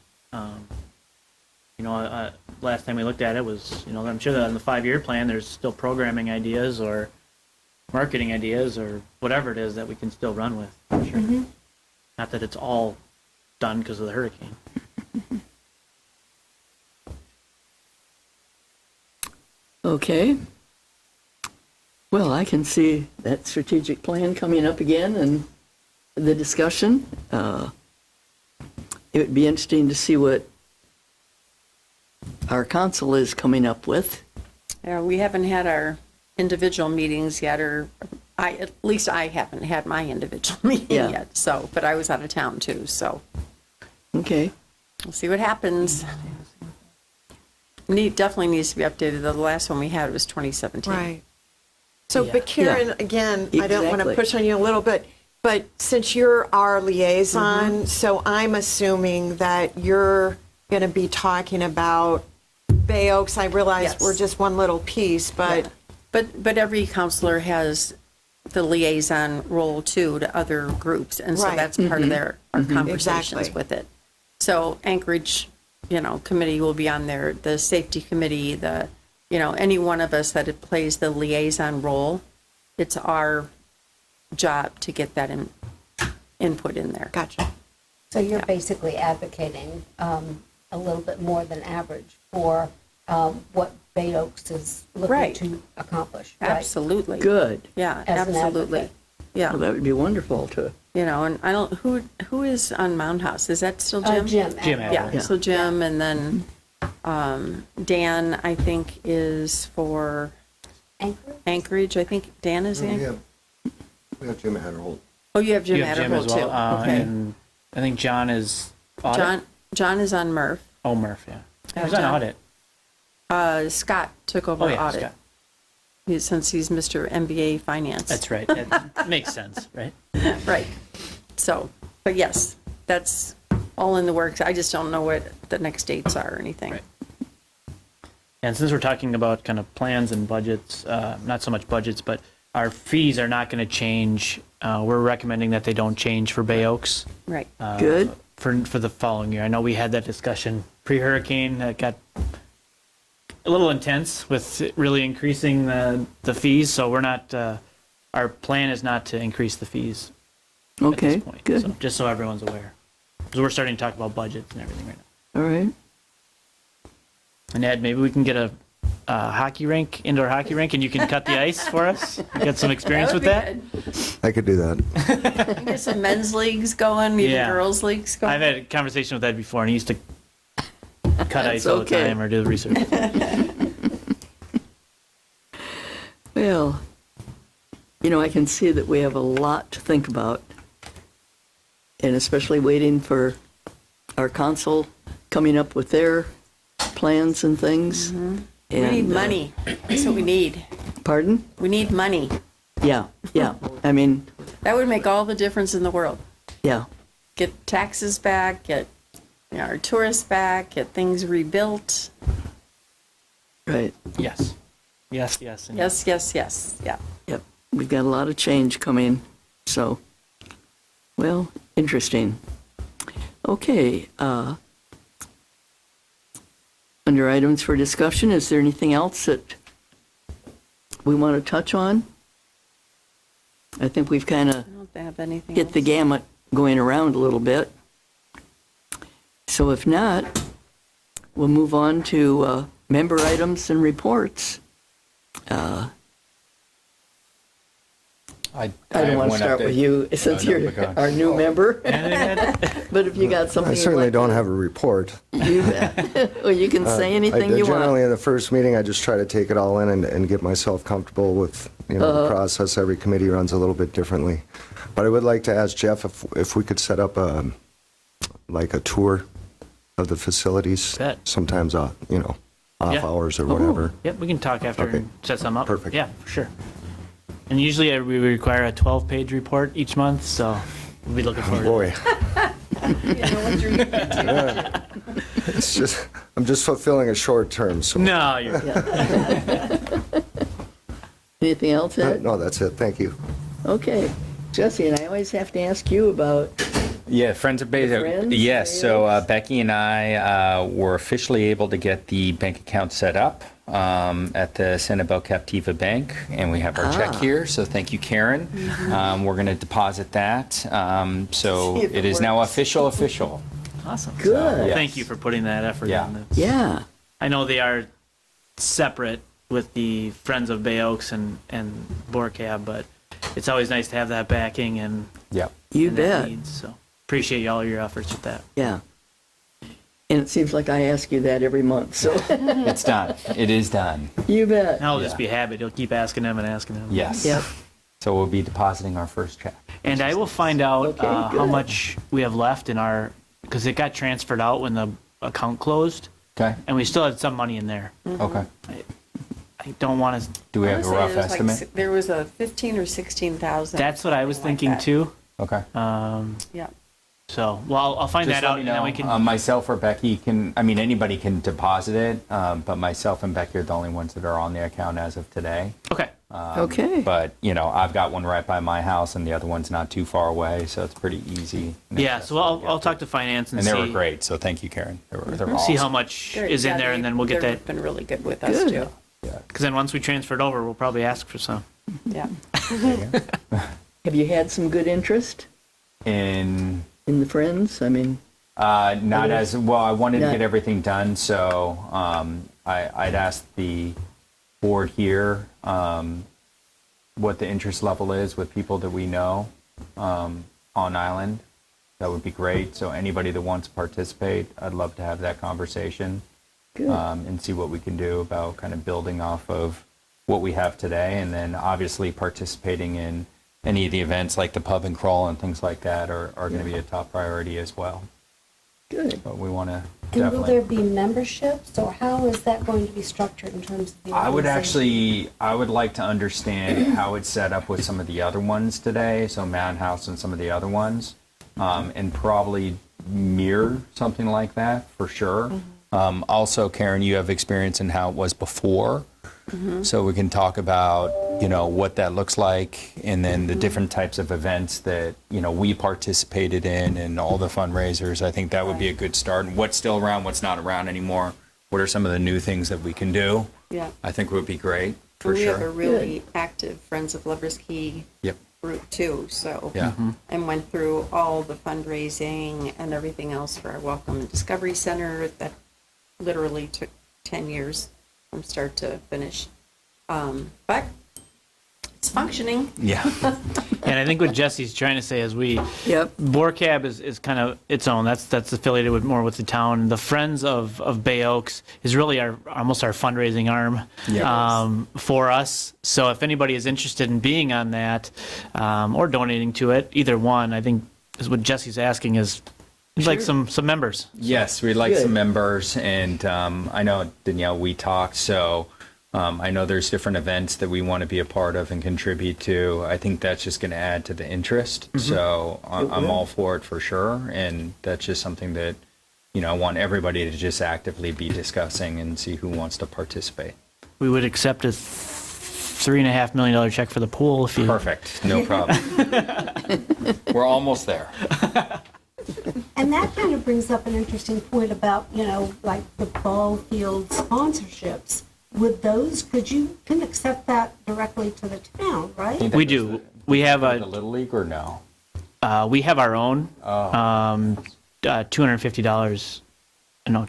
Last time we looked at it was, I'm sure that on the 5-year plan, there's still programming ideas or marketing ideas or whatever it is that we can still run with. I'm sure. Not that it's all done because of the hurricane. Okay. Well, I can see that strategic plan coming up again and the discussion. It would be interesting to see what our council is coming up with. Yeah, we haven't had our individual meetings yet, or at least I haven't had my individual meeting Yeah. yet. So, but I was out of town too, so Okay. we'll see what happens. Definitely needs to be updated. The last one we had was 2017. Right. So, Yeah. but Karen, Yeah. again, I don't want to Exactly. push on you a little bit, but since you're our liaison, so I'm assuming that you're going to be talking about Bay Oaks. I realize Yes. we're just one little piece, but But every counselor has the liaison role too to other groups, and so Right. that's part of our conversations Exactly. with it. So Anchorage, committee will be on there, the safety committee, any one of us that it plays the liaison role. It's our job to get that input in there. gotcha. So you're basically advocating a little bit more than average for what Bay Oaks is looking Right. to accomplish, right? Absolutely. Good. Yeah, As an absolutely. advocate. Yeah, Well, that would be wonderful to. and I don't, who is on Mound House? Is that still Jim? Jim. Jim Adler. Adler. Yeah, so Jim, and then Dan, I think, is for Anchor? Anchorage. I think Dan is in. We have Jim Hatterholt. Oh, you have Jim You have Jim Adderhold as well. too. Okay. And I think John is audit. John is on Murph. Oh, Murph, yeah. Yeah, Who's on John. audit? Scott took over Oh, yeah, audit. Scott. Since he's Mr. MBA Finance. That's right. That makes sense, right? Right. So, but yes, that's all in the works. I just don't know what the next dates are or anything. Right. And since we're talking about kind of plans and budgets, not so much budgets, but our fees are not going to change. We're recommending that they don't change for Bay Oaks Right. Good. for the following year. I know we had that discussion pre-hurricane that got a little intense with really increasing the fees. So we're not. Our plan is not to increase the fees at Okay, this point. good. So just so everyone's aware, because we're starting to talk about budgets and everything right now. All right. And Ed, maybe we can get a indoor hockey rink, and you can cut the ice for us. Get some experience with that. I could do that. Get some men's leagues going, even Yeah. girls' leagues going. I've had a conversation with Ed before, and he used to cut ice That's all the okay. time or do the research. Well, I can see that we have a lot to think about, and especially waiting for our council coming up with their plans and things. We need money. That's what we need. Pardon? We need money. Yeah, yeah. I mean, That would make all the difference in the world. yeah, Get taxes back, get our tourists back, get things rebuilt. right. Yes. Yes, yes. and Yes, yes, yes. Yeah. Yep. We've got a lot of change coming. So, well, interesting. Okay. Under items for discussion, is there anything else that we want to touch on? I think we've kind of I don't have anything hit the else. gamut going around a little bit. So if not, we'll move on to member items and reports. I don't want to start with you since you're our new member, but if you got something I you'd certainly like don't to- have a report. You bet. Well, you can say anything you Generally, want. in the first meeting, I just try to take it all in and get myself comfortable with, the process. Every committee runs a little bit differently. But I would like to ask Jeff if we could set up like a tour of the facilities. Bet. Sometimes, off Yeah. hours or whatever. Yep, we can talk after Okay. and set some up. Perfect. Yeah, for sure. And usually we require a 12-page report each month, so we'll be looking forward to it. Boy. It's just, I'm just fulfilling a short term, so. No, you're Anything else, Ed? No, that's it. Thank you. Okay. Jesse, and I always have to ask you about, Yeah, Friends of Bay. Friends, Yes, so Bayos. Becky and I were officially able to get the bank account set up at the Sanibel Captiva Bank, and we have our check here. So thank you, Karen. We're going to deposit that. So See if it it is now works. official. awesome. good. Yes. Thank you for putting that effort Yeah. in. Yeah. I know they are separate with the Friends of Bay Oaks and BORCAB, but it's always nice to have that backing and, Yep. You and that bet. needs, so appreciate all your efforts with that. Yeah. And it seems like I ask you that every month, so It's done. It is done. you bet. And I'll just Yeah. be habit. You'll keep asking them and asking them. Yes. Yep. So we'll be depositing our first check. And I will find out Okay, how good. much we have left in our, because it got transferred out when the account closed, Okay. and we still had some money in there. Okay. I don't want to. Do we I have a wanna say rough there was like estimate? there was a 15 or 16,000. That's what I was something like thinking that. too. Okay. Yeah. So, well, I'll find Just that let out, me and know. then we can. Myself or Becky can, I mean, anybody can deposit it, but myself and Becky are the only ones that are on the account as of today. Okay. Okay. But, I've got one right by my house and the other one's not too far away, so it's pretty easy. and Yeah. So accessible. I'll talk to finance and And see. they were great, so thank you, Karen. They're awesome. See how much They're- is in yeah, there, and then we'll get they've that. been really good with us Good. too. Because then once we transfer it over, we'll probably ask for some. Yeah. Have you had some good interest In in the Friends? I mean, not as well. I wanted to Not- get everything done, so I'd asked the board here what the interest level is with people that we know on island. That would be great. So anybody that wants to participate, I'd love to have that conversation good. and see what we can do about kind of building off of what we have today, and then obviously participating in any of the events like the pub and crawl and things like that are going to be a top priority as well. Good. But we want to And will there definitely. be memberships, or how is that going to be structured in terms of the I would organization? I would like to understand how it's set up with some of the other ones today, so Man House and some of the other ones, and probably mirror something like that for sure. Also, Karen, you have experience in how it was before, so we can talk about what that looks like, and then the different types of events that we participated in, and all the fundraisers. I think that would be a good start. And what's still around, what's not around anymore. What are some of the new things that we can do? Yeah. I think would be great for we have a sure. really active Friends of Lovers Key Yep. group too, so. Yeah. And went through all the fundraising and everything else for our Welcome and Discovery Center. That literally took 10 years from start to finish. But it's functioning. Yeah. And I think what Jesse's trying to say is Yep. BORCAB is kind of its own. That's affiliated with more with the town. The Friends of Bay Oaks is really almost our fundraising arm for us. So if anybody is interested in being on that or donating to it, either one, I think is what Jesse's asking is We'd like some members. Yes, we'd like Good. some members, and I know, Danielle, we talked, so I know there's different events that we want to be a part of and contribute to. I think that's just going to add to the interest, so I'm all for it for sure, and that's just something that, I want everybody to just actively be discussing and see who wants to participate. We would accept a $3.5 million check for the pool if you. Perfect, no problem. We're almost there. And that kind of brings up an interesting point about, like the ball field sponsorships. Would those, you can accept that directly to the town, right? We do. We have The Little League or no? we have our own. $250. No,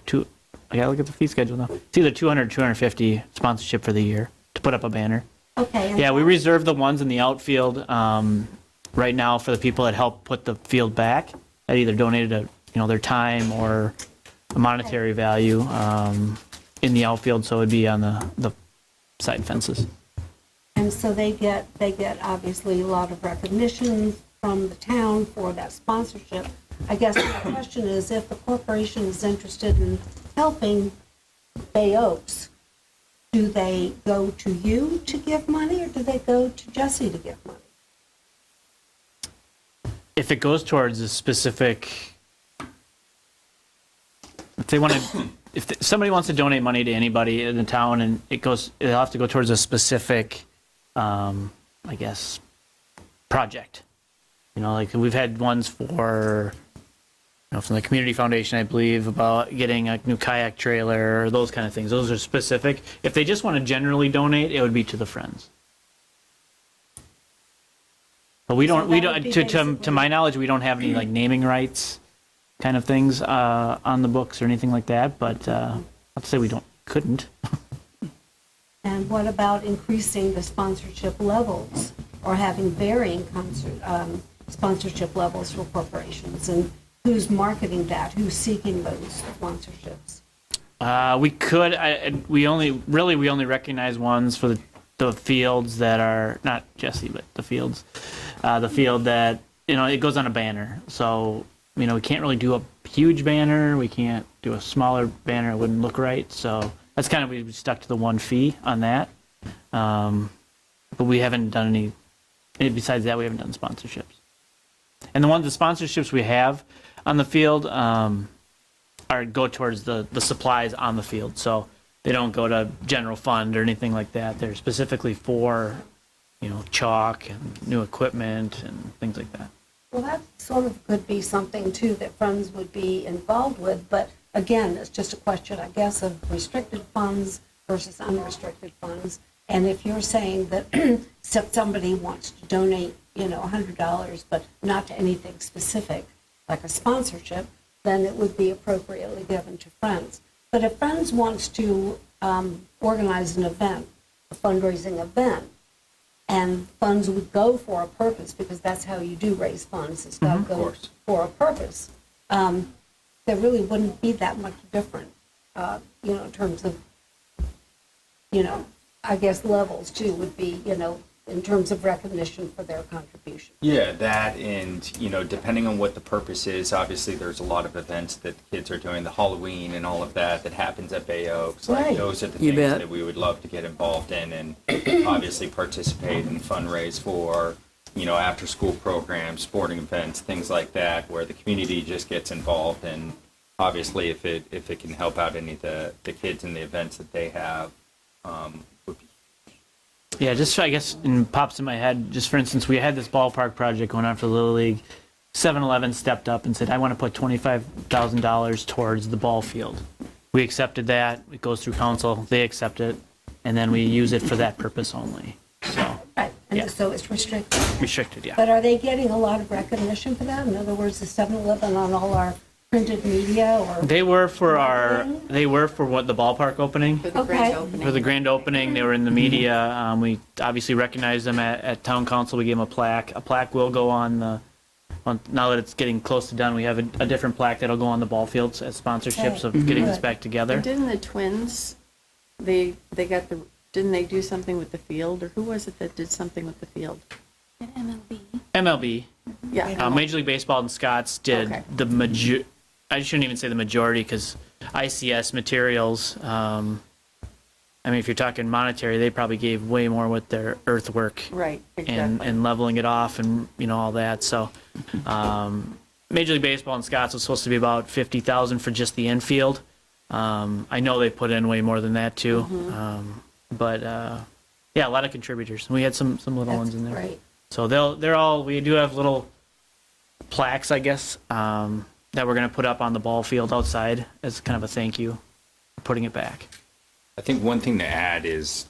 I gotta look at the fee schedule now. It's either 200 or 250 sponsorship for the year to put up a banner. Okay. and Yeah, we reserve the ones in the outfield right now for the people that help put the field back. That either donated their time or a monetary value in the outfield, so it'd be on the side fences. And so they get obviously a lot of recognition from the town for that sponsorship. I guess my question is, if the corporation is interested in helping Bay Oaks, do they go to you to give money, or do they go to Jesse to give money? If it goes towards a specific, if somebody wants to donate money to anybody in the town, and it'll have to go towards a specific, I guess, project. Like we've had ones for, from the community foundation, I believe, about getting a new kayak trailer or those kind of things. Those are specific. If they just want to generally donate, it would be to the Friends. But we don't, that would be to basically- my knowledge, we don't have any like naming rights kind of things on the books or anything like that. But I'd say we couldn't. And what about increasing the sponsorship levels, or having varying sponsorship levels for corporations? And who's marketing that? Who's seeking those sponsorships? We could. We only recognize ones for the fields that are not Jesse, but the fields. The field that it goes on a banner. So we can't really do a huge banner. We can't do a smaller banner. It wouldn't look right. So that's kind of, we stuck to the one fee on that. But we haven't done any. Besides that, we haven't done sponsorships. And the sponsorships we have on the field go towards the supplies on the field. So they don't go to general fund or anything like that. They're specifically for, chalk and new equipment and things like that. Well, that sort of could be something too that Friends would be involved with, but again, it's just a question, I guess, of restricted funds versus unrestricted funds. And if you're saying that somebody wants to donate, $100, but not to anything specific, like a sponsorship, then it would be appropriately given to Friends. But if Friends wants to organize an event, a fundraising event, and funds would go for a purpose, because that's how you do raise funds, it's got to go for a purpose, there really wouldn't be that much different, in terms of, I guess levels too would be, in terms of recognition for their contribution. Yeah, that, and depending on what the purpose is, obviously there's a lot of events that kids are doing, the Halloween and all of that happens at Bay Oaks. Like Right. those are the You things bet. that we would love to get involved in, and obviously participate and fundraise for, after school programs, sporting events, things like that, where the community just gets involved. And obviously if it can help out any of the kids in the events that they have, would be. Yeah, just I guess it pops in my head, just for instance, we had this ballpark project going on for the Little League. 7-Eleven stepped up and said, I want to put $25,000 towards the ball field. We accepted that. It goes through council. They accept it. And then we use it for that purpose only. So, Right, and Yeah. so it's restricted. restricted, yeah. But are they getting a lot of recognition for that? In other words, the 7-Eleven on all our printed media, or? They were for what, the ballpark opening? For the Okay. grand opening. For the grand opening, they were in the media. We obviously recognized them at town council. We gave them a plaque. A plaque will go on now that it's getting close to done, we have a different plaque that'll go on the ball fields as sponsorships of getting this back together. And didn't the Twins, didn't they do something with the field, or who was it that did something with the field? At MLB. MLB, Yeah. Major League Baseball and Scots did Okay. the I shouldn't even say the majority, because ICS materials, I mean, if you're talking monetary, they probably gave way more with their earthwork Right, and leveling it off and, all that. So, Major League Baseball in Scotts was supposed to be about 50,000 for just the infield. I know they put in way more than that too. But yeah, a lot of contributors. We had some little ones in there. Great. So they're all, we do have little plaques, I guess, that we're going to put up on the ball field outside as kind of a thank you for putting it back. I think one thing to add is,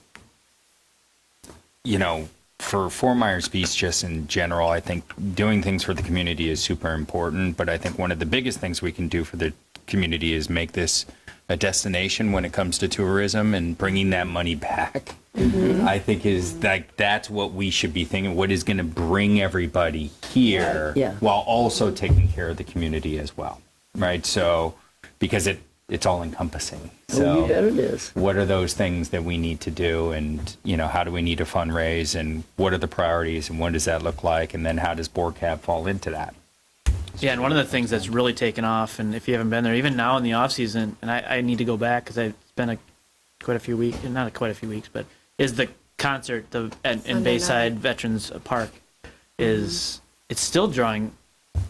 for Fort Myers Beach, just in general, I think doing things for the community is super important. But I think one of the biggest things we can do for the community is make this a destination when it comes to tourism, and bringing that money back. I think is like, that's what we should be thinking. What is going to bring everybody here, Yeah. while also taking care of the community as well, right? So, because it's all encompassing. So, You bet it is. what are those things that we need to do, and how do we need to fundraise, and what are the priorities, and what does that look like, and then how does BORCAB fall into that? Yeah, and one of the things that's really taken off, and if you haven't been there, even now in the off season, and I need to go back because it's been quite a few weeks, not quite a few weeks, but is the concert in Bayside Veterans Park it's still drawing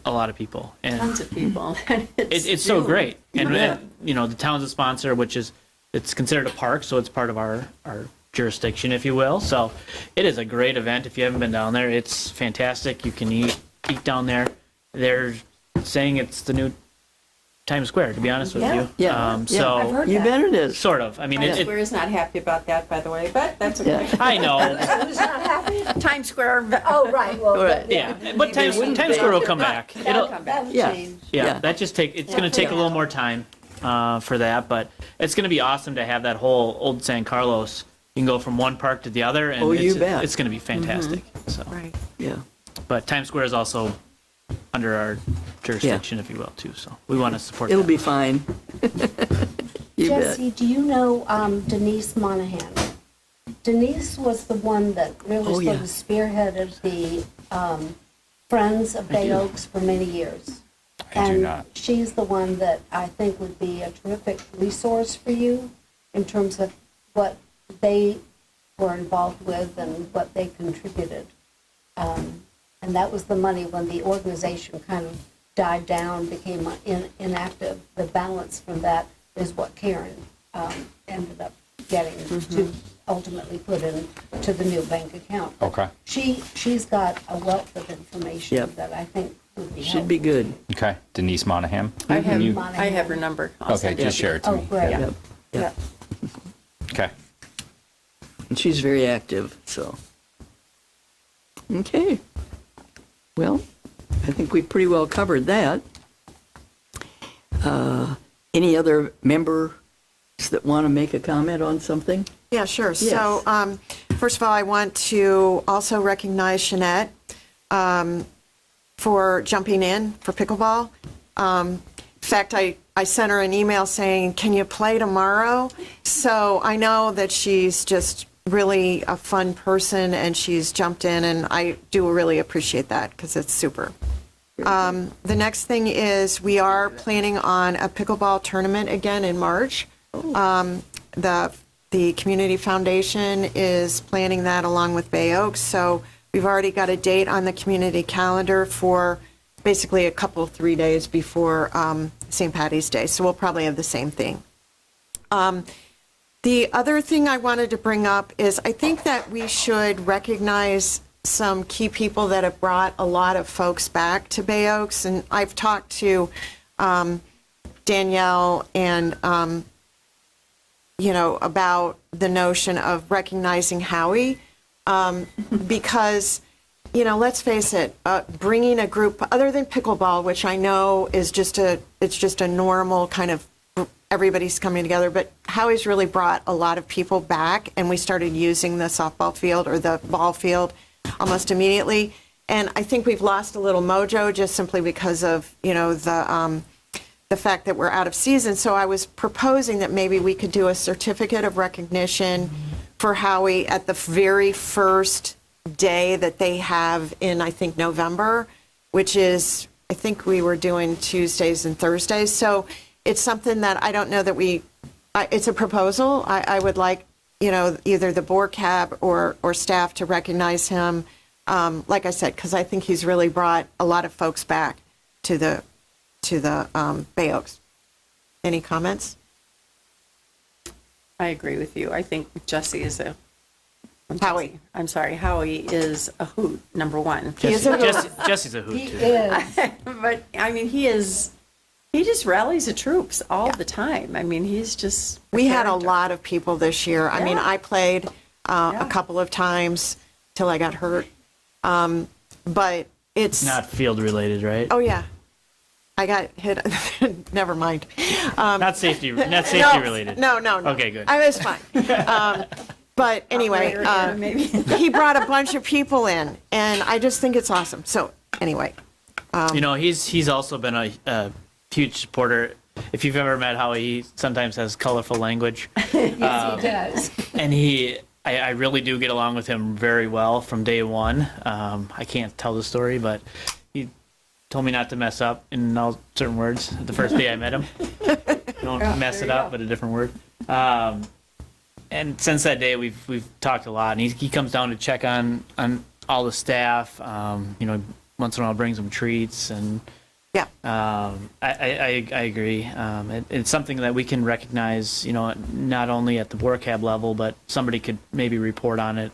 a lot of people, and Tons of people. it's so great. And the town's a sponsor, which is, it's considered a park, so it's part of our jurisdiction, if you will. So it is a great event. If you haven't been down there, it's fantastic. You can eat down there. They're saying it's the new Times Square, to be honest with you. Yeah. So I've heard You bet it is. sort of. I mean, Times Square is not happy about that, by the way, but that's okay. I know. Who's not happy? Times Square. Oh, right, well, Right. Yeah, but Times Square will come back. that'll change. Yeah, that just it's going to take a little more time for that, but it's going to be awesome to have that whole old San Carlos. You can go from one park to the other, and you bet. it's going to be fantastic. So, Right. Yeah. but Times Square is also under our jurisdiction, if you will, too. So we want to support. It'll that. be fine. You bet. Jesse, do you know Denise Monahan? Denise was the one that really Oh, sort yeah. of spearheaded the Friends of Bay Oaks for many years. I do not. She's the one that I think would be a terrific resource for you in terms of what they were involved with and what they contributed. And that was the money when the organization kind of died down, became inactive. The balance from that is what Karen ended up getting to ultimately put into the new bank account. Okay. She's got a wealth of information Yep. that I think would be Should be helpful. good. Okay. Denise Monahan. I have, You- I have her number. I'll Okay, send it just to you. share it to Oh, me. great. Yeah. Yep. Yeah. Okay. And she's very active, so. Okay. Well, I think we pretty well covered that. Any other members that want to make a comment on something? Yeah, sure. Yes. So, first of all, I want to also recognize Jeanette for jumping in for pickleball. In fact, I sent her an email saying, can you play tomorrow? So I know that she's just really a fun person, and she's jumped in, and I do really appreciate that because it's super. The next thing is we are planning on a pickleball tournament again in March. The Community Foundation is planning that along with Bay Oaks. So we've already got a date on the community calendar for basically 3 days before St. Patty's Day. So we'll probably have the same thing. The other thing I wanted to bring up is I think that we should recognize some key people that have brought a lot of folks back to Bay Oaks. And I've talked to Danielle and, about the notion of recognizing Howie because, let's face it, bringing a group other than pickleball, which I know is just a normal kind of everybody's coming together, but Howie's really brought a lot of people back, and we started using the softball field or the ball field almost immediately. And I think we've lost a little mojo just simply because of, the fact that we're out of season. So I was proposing that maybe we could do a certificate of recognition for Howie at the very first day that they have in, I think, November, which is I think we were doing Tuesdays and Thursdays. So it's something that I don't know that it's a proposal. I would like, either the BORCAB or staff to recognize him. Like I said, because I think he's really brought a lot of folks back to the Bay Oaks. Any comments? I agree with you. I think Jesse is Howie. I'm sorry, Howie is a hoot, number one. Jesse's a hoot, He too. is. But, I mean, he just rallies the troops all the time. I mean, he's just. We had a lot of people this year. I mean, Yeah. I played Yeah. a couple of times till I got hurt. But it's Not field related, right? Oh yeah, I got hit. Never mind. Not safety No, related. No. Okay, good. I was fine. But anyway, Maybe. he brought a bunch of people in, and I just think it's awesome. So anyway, He's also been a huge supporter. If you've ever met Howie, he sometimes has colorful language. Yes, he does. And I really do get along with him very well from day one. I can't tell the story, but he told me not to mess up in all certain words the first day I met him. Don't mess it up, but a different word. And since that day, we've talked a lot. And he comes down to check on all the staff. Once in a while brings them treats, and yeah, I agree. It's something that we can recognize, not only at the BORCAB level, but somebody could maybe report on it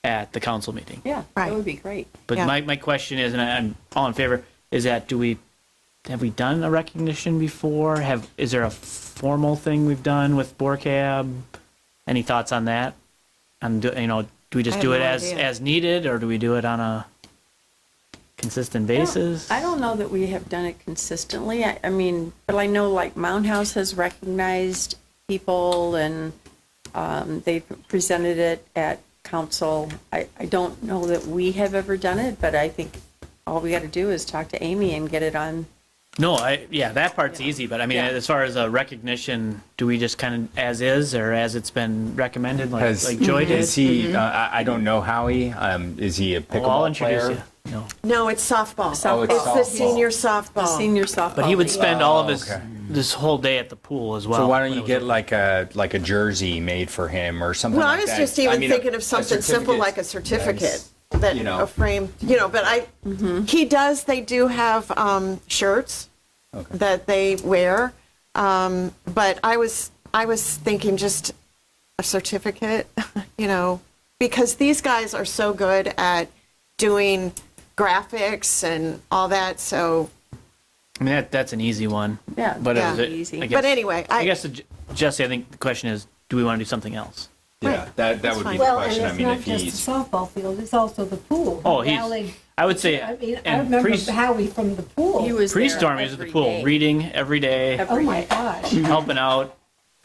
at the council meeting. Yeah, Right. that would be great. But Yeah. my question is, and I'm all in favor, is that have we done a recognition before? Is there a formal thing we've done with BORCAB? Any thoughts on that? Do we just I do have it no as idea. as needed, or do we do it on a consistent basis? I don't know that we have done it consistently. I mean, but I know like Mound House has recognized people and they've presented it at council. I don't know that we have ever done it, but I think all we got to do is talk to Amy and get it on. No, that part's easy, but I mean, Yeah. as far as a recognition, do we just kind of as is, or as it's been recommended, like Joy did? Is he? I don't know Howie. Is he a Well, I'll pickleball introduce player? you. No, no, it's softball. Oh, it's It's the softball. senior softball. Senior softball. but he would league. spend all of his okay. this whole day at the pool as well. So why don't when you it get was like a jersey made for him or something? Well, I like was that? just even mean, thinking of a something simple certificate like a certificate that's, that you a frame, but they do have shirts that they wear. But I was thinking just a certificate, because these guys are so good at doing graphics and all that. So, I mean, that's an easy one. Yeah, but yeah. is it, Easy. I guess, but anyway, I guess Jesse, I think the question is, do we want to do something else? Yeah, that would fine. be the Well, and question. I it's mean, not if just the he's softball field, it's also the pool. Oh, He he's. rallied- I would say. I mean, I and remember pre- Howie from the pool. He was there pre-storm, he was at the every pool, day. reading every day, Oh, my gosh. helping out.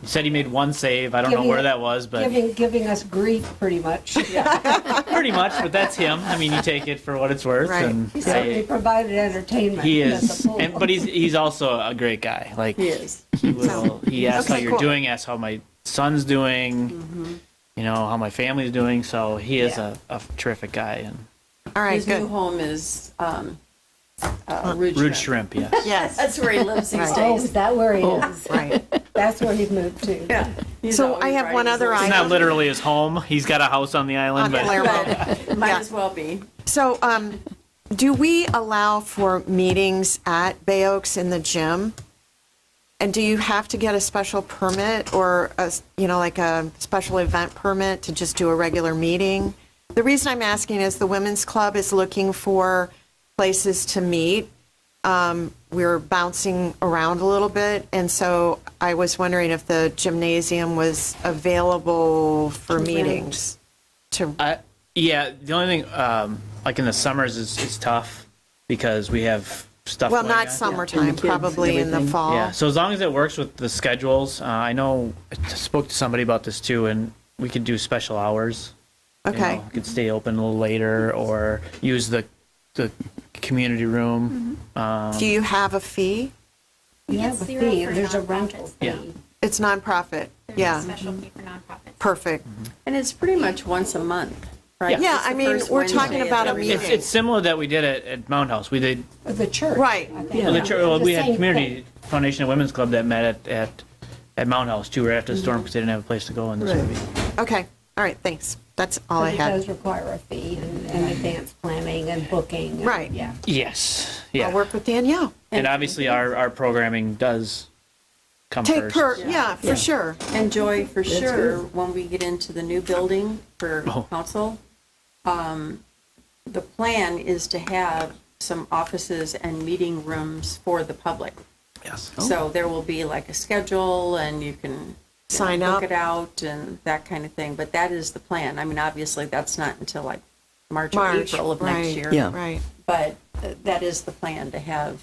He said he made one save. I don't know Giving where it- that was, but Giving us grief, pretty much. pretty much. But that's him. I mean, you take it for what it's worth. Right. And He certainly provided entertainment he at is, the pool. but he's also a great guy. Like He is. he asks how Okay, you're cool. doing, asks how my son's doing, how my family's doing. So he is Yeah. a terrific guy. And all right, His new good. home is Rude Rude Shrimp. Shrimp, yes. Yes. That's where he lives these Right. Oh, days. is that where he is? Right. That's where he moved to. Yeah. He's So always I have one riding his other little- It's item. not literally his home. He's got a house on the island, On but Palermo. Might Yeah. as well be. So, do we allow for meetings at Bay Oaks in the gym? And do you have to get a special permit or like a special event permit to just do a regular meeting? The reason I'm asking is the Women's Club is looking for places to meet. We're bouncing around a little bit, and so I was wondering if the gymnasium was available for meetings. yeah, the only thing, like in the summers, is tough because we have stuff. Well, going not on. summertime, And the kids and probably in the everything. fall. Yeah, so as long as it works with the schedules, I know I spoke to somebody about this too, and we could do special hours. Okay. We could stay open a little later or use the community room. Do you have a fee? You Yes, have a zero fee, for there's a nonprofits. rental Yeah. fee. It's nonprofit. There's Yeah, a special fee for nonprofits. perfect. And it's pretty much once a month, right? Yeah. Yeah, It's I the mean, first we're Wednesday talking of about a every meeting. month. It's similar that we did at Mount House. We did, The church. Right. I think. Yeah. well, the church, well, The we had same Community thing. Foundation of Women's Club that met at Mount House too, right after the storm, because they didn't have a place to go, and this would be. Okay, all right, thanks. That's all I But it does had. require a fee and advanced planning and booking. and- Right. Yeah. Yes, I'll yeah. work with Danielle. And obviously, our programming does come Take first. yeah, for sure. And Joy, for sure, when we get into the new building for Oh. council, the plan is to have some offices and meeting rooms for the public. Yes. So there will be like a schedule and you can Sign book up. it out and that kind of thing. But that is the plan. I mean, obviously, that's not until like March or March, April of next right. year. Yeah. Right. But that is the plan, to have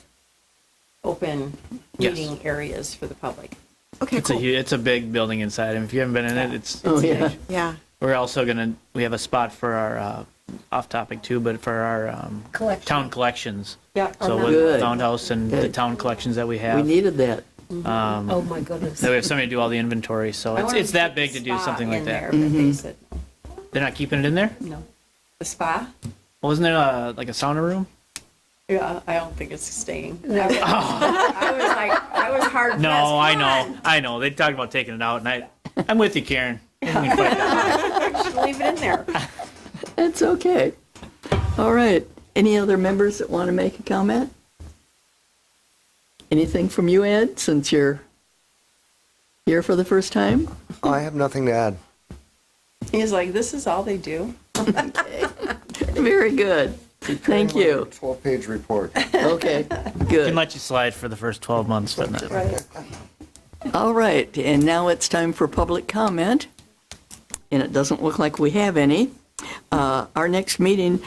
open Yes. meeting areas for the public. Okay, It's a cool. it's a big building inside, and if you haven't been in it, it's Oh, yeah. Yeah. we're also we have a spot for our off topic too, but for our Collection. town collections. Yeah. So Oh, with good. Mount House and the Good. town collections that we We have, needed that. Oh, my goodness. that we have somebody to do all the inventory. So I it's wanted it's to that put big the to do spa something like in that. there, but they said, They're not keeping it in there. no. The spa? Well, isn't there like a sauna room? Yeah, I don't think it's staying. I was hard pressed. No, I Come know, I know. They talked about taking it out, and I'm with you, Karen. Didn't mean to fight that. on. Should leave it in there. It's okay. All right. Any other members that want to make a comment? Anything from you, Ed, since you're here for the first time? I have nothing to add. He's like, this is all they do? Very good. Thank you. 12-page report. Okay, Can good. let you slide for the first 12 months, but not. All right, and now it's time for public comment, and it doesn't look like we have any. Our next meeting,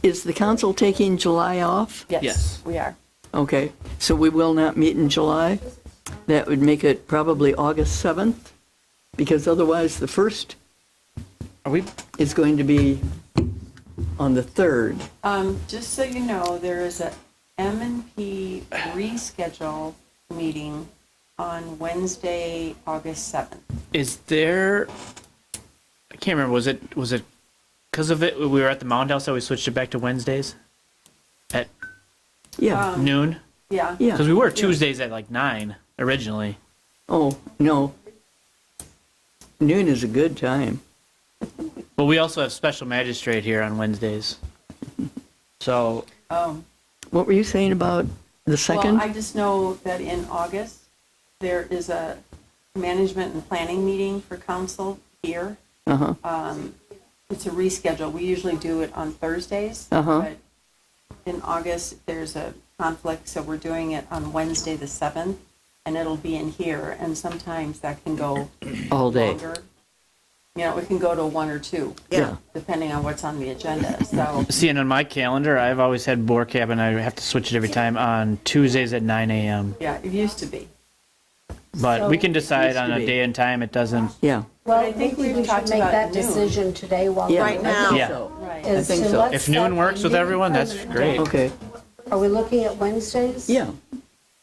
is the council taking July off? Yes. We are. Okay, so we will not meet in July? That would make it probably August 7th, because otherwise the first Are we? is going to be on the 3rd. Just so you know, there is a M&P reschedule meeting on Wednesday, August 7th. Is there? I can't remember. Was it because of it? We were at the Mound House that we switched it back to Wednesdays at Yeah, noon. Yeah. yeah. Because we were Tuesdays at like 9 originally. Oh, no. Noon is a good time. But we also have special magistrate here on Wednesdays. So Oh. What were you saying about the Well, 2nd? I just know that in August, there is a management and planning meeting for council here. Uh-huh. It's a reschedule. We usually do it on Thursdays. Uh-huh. But in August, there's a conflict, so we're doing it on Wednesday, the 7th, and it'll be in here, and sometimes that can go All day. longer. You know, it can go to 1 or 2. Yeah. Depending on what's on the agenda, so. see, and on my calendar, I've always had BORCAB, and I have to switch it every time on Tuesdays at 9 a.m. Yeah, it used to be. But we can decide Used to on a be. day and time. It doesn't. Yeah. Well, I think maybe we've we should talked make about that noon. decision today while Yeah. we're. Right now. Yeah. Right. is think to so. let's If noon set works a with new everyone, that's permanent great. date. Okay. Are we looking at Wednesdays? Yeah.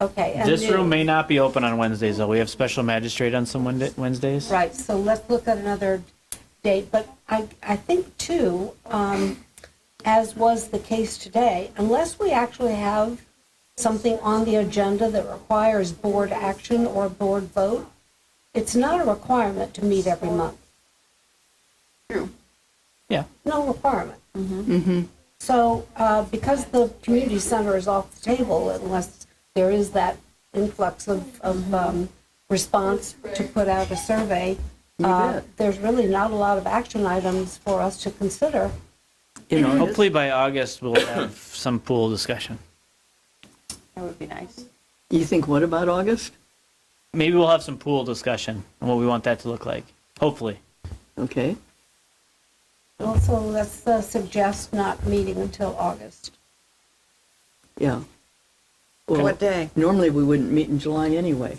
Okay. and This room noon. may not be open on Wednesdays, though. We have special magistrate on some Wednesdays. Right, so let's look at another date, but I think too, as was the case today, unless we actually have something on the agenda that requires board action or board vote, it's not a requirement to meet every month. True. Yeah. No requirement. So, because the community center is off the table, unless there is that influx of response to put out a survey, bet. there's really not a lot of action items for us to consider. You know, Hopefully by August we'll have some pool discussion. That would be nice. you think what about August? Maybe we'll have some pool discussion on what we want that to look like. Hopefully. Okay. Also, let's suggest not meeting until August. Yeah. Well, What day? normally we wouldn't meet in July anyway.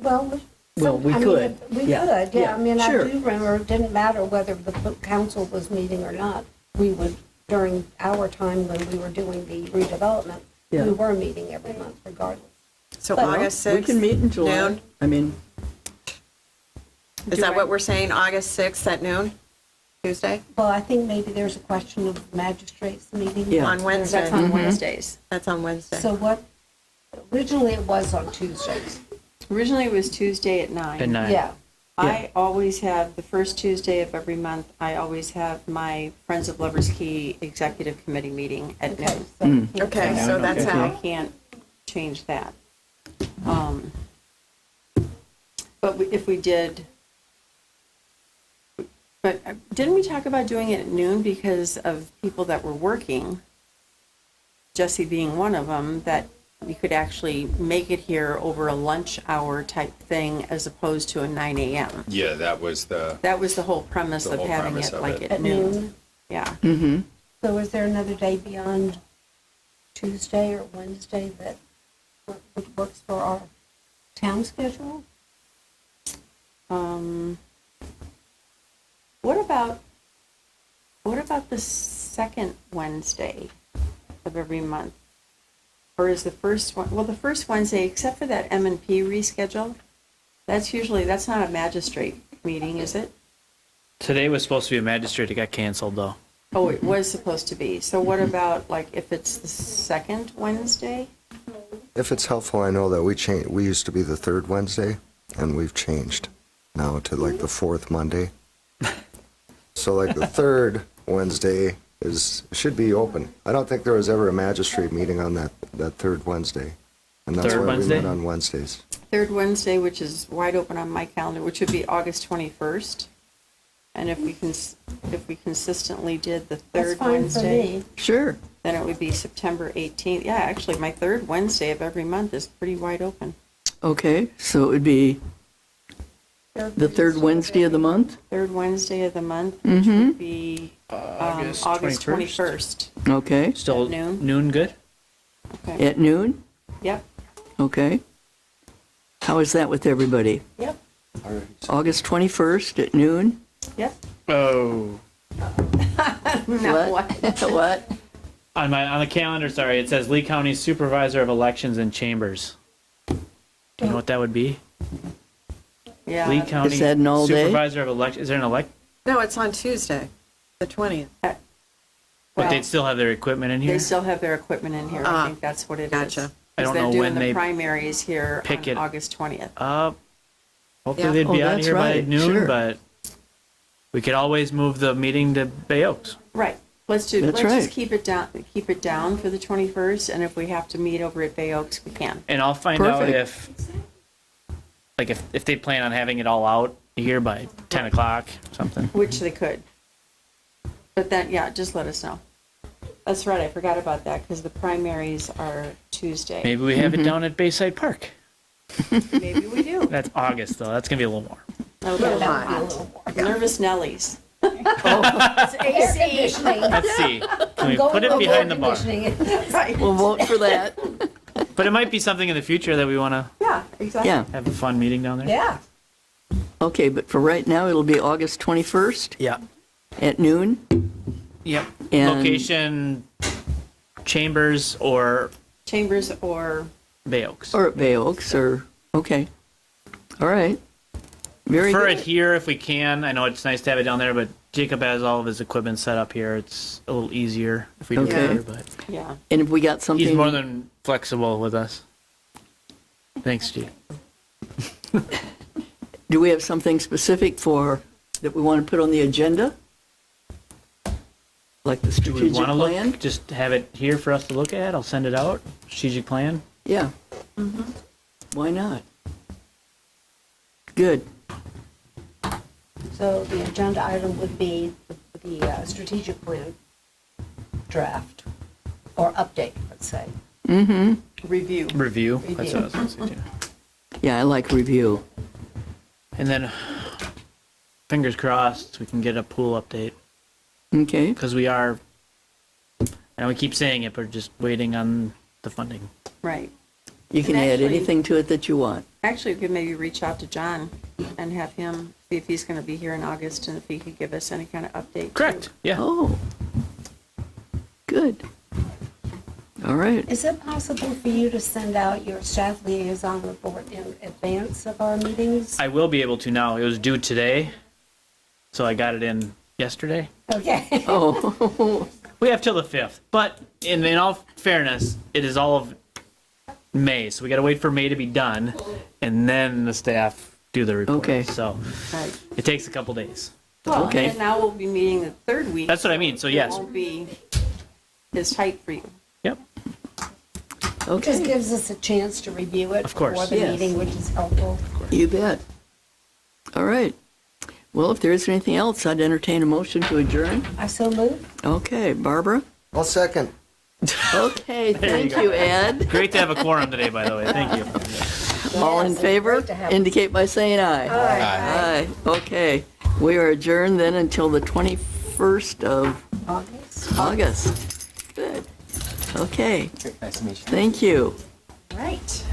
Well, Well, we I mean, could. We Yeah, could, yeah, yeah. I mean, I sure. do remember it didn't matter whether the council was meeting or not. We would, during our time when we were doing the redevelopment, Yeah. we were meeting every month regardless. So Well, August We 6th? can meet in July. Noon? I mean, Is that what we're saying, August 6th at noon? Tuesday? Well, I think maybe there's a question of magistrates meeting. Yeah. On Wednesday. That's on Wednesdays. That's on Wednesday. So what, originally it was on Tuesdays. Originally, it was Tuesday at 9. At 9. Yeah. I always have, the first Tuesday of every month, I always have my Friends of Lovers Key Executive Committee meeting at Okay. noon. So Okay, so that's I how. can't change that. But if we did, but didn't we talk about doing it at noon because of people that were working? Jesse being one of them, that we could actually make it here over a lunch hour type thing as opposed to a 9 a.m. Yeah, that was the. That was the whole premise The of whole having premise it of like it. at noon. Yeah. So is there another day beyond Tuesday or Wednesday that works for our town schedule? What about the second Wednesday of every month? Or is the first one, well, the first Wednesday, except for that M&P reschedule, that's not a magistrate meeting, is it? Today was supposed to be a magistrate. It got canceled though. Oh, it was supposed to be. So what about, like, if it's the second Wednesday? If it's helpful, I know that we used to be the third Wednesday, and we've changed now to like the fourth Monday. So like the third Wednesday should be open. I don't think there was ever a magistrate meeting on that third Wednesday. And that's Third why Wednesday? we met on Wednesdays. Third Wednesday, which is wide open on my calendar, which would be August 21st. And if we consistently did the That's third fine for Wednesday, me. Sure. then it would be September 18th. Yeah, actually, my third Wednesday of every month is pretty wide open. Okay, so it would be the third Wednesday of the month? Third Wednesday of the month, which would be August 21st. Okay, Still At noon? noon good? Okay. at noon? Yep, Okay. How is that with everybody? yep, August 21st at noon? yep. Oh. Now what? What? On the calendar, sorry, it says Lee County Supervisor of Elections and Chambers. Do you know what that would be? Yeah. Lee County Is that an all day? Supervisor of Election. Is there an elect? No, it's on Tuesday, the 20th. But Well, they'd still have their equipment in here. They still have their equipment in here. I Ah, think that's what it is. gotcha. I don't They're know doing when the they primaries here pick on it. August 20th. Hopefully Yeah. they'd be Oh, out that's here by right, noon, sure. but we could always move the meeting to Bay Oaks. Right. Let's That's just right. keep it down for the 21st, and if we have to meet over at Bay Oaks, we can. And I'll find out Perfect. if they plan on having it all out here by 10 o'clock, something. Which they could. But then, yeah, just let us know. That's right, I forgot about that, because the primaries are Tuesday. Maybe we have it down at Bayside Park. Maybe we do. That's August, though. That's going to be a little more. Okay. hot. Nervous Nellies. Air conditioning. Let's see. Can we put it behind the bar? We'll vote for that. But it might be something in the future that we want to Yeah, exactly. Yeah. have a fun meeting down there. Yeah. Okay, but for right now, it'll be August 21st Yeah. at noon? Yep. And- Location, Chambers or Chambers or, Bay Oaks. Or at Bay Oaks, or, okay. All right. Very Prefer good. it here if we can. I know it's nice to have it down there, but Jacob has all of his equipment set up here. It's a little easier if we do Okay. it here, but yeah. And if we got something... he's more than flexible with us. Thanks, G. Do we have something specific that we want to put on the agenda? Like the Do we strategic want to plan? look, just have it here for us to look at? I'll send it out. Strategic plan. Yeah. Why not? Good. So the agenda item would be the strategic plan draft or update, let's say. Review. Review. That's what I was going to say, too. Yeah, I like review. And then, fingers crossed, we can get a pool update. Okay. Because we are, and we keep saying it, but just waiting on the funding. Right. You can And add actually- anything to it that you want. Actually, we could maybe reach out to John and have him see if he's going to be here in August and if he could give us any kind of update. too. Correct. Yeah. Oh. Good. All right. Is it possible for you to send out your staff liaison report in advance of our meetings? I will be able to now. It was due today, so I got it in yesterday. Okay. Oh, We have till the 5th, but in all fairness, it is all of May, so we got to wait for May to be done, and then the staff do the report. Okay. So Right. it takes a couple days. Well, Okay. and now we'll be meeting the third week. That's what I mean, so yes. It won't be as tight for you. Yep. Just okay, gives us a chance to review it Of course. before the Yes. meeting, which is helpful. you bet. All right. Well, if there isn't anything else, I'd entertain a motion to adjourn. I so move. Okay, Barbara? I'll second. Okay, thank you, Ed. Great to have a quorum today, by the way. Thank you. All in Yes, favor, great to have- indicate by saying aye. Aye. Aye, okay. We are adjourned then until the 21st of August. August. Good. Okay, Nice to meet you. thank you. Right.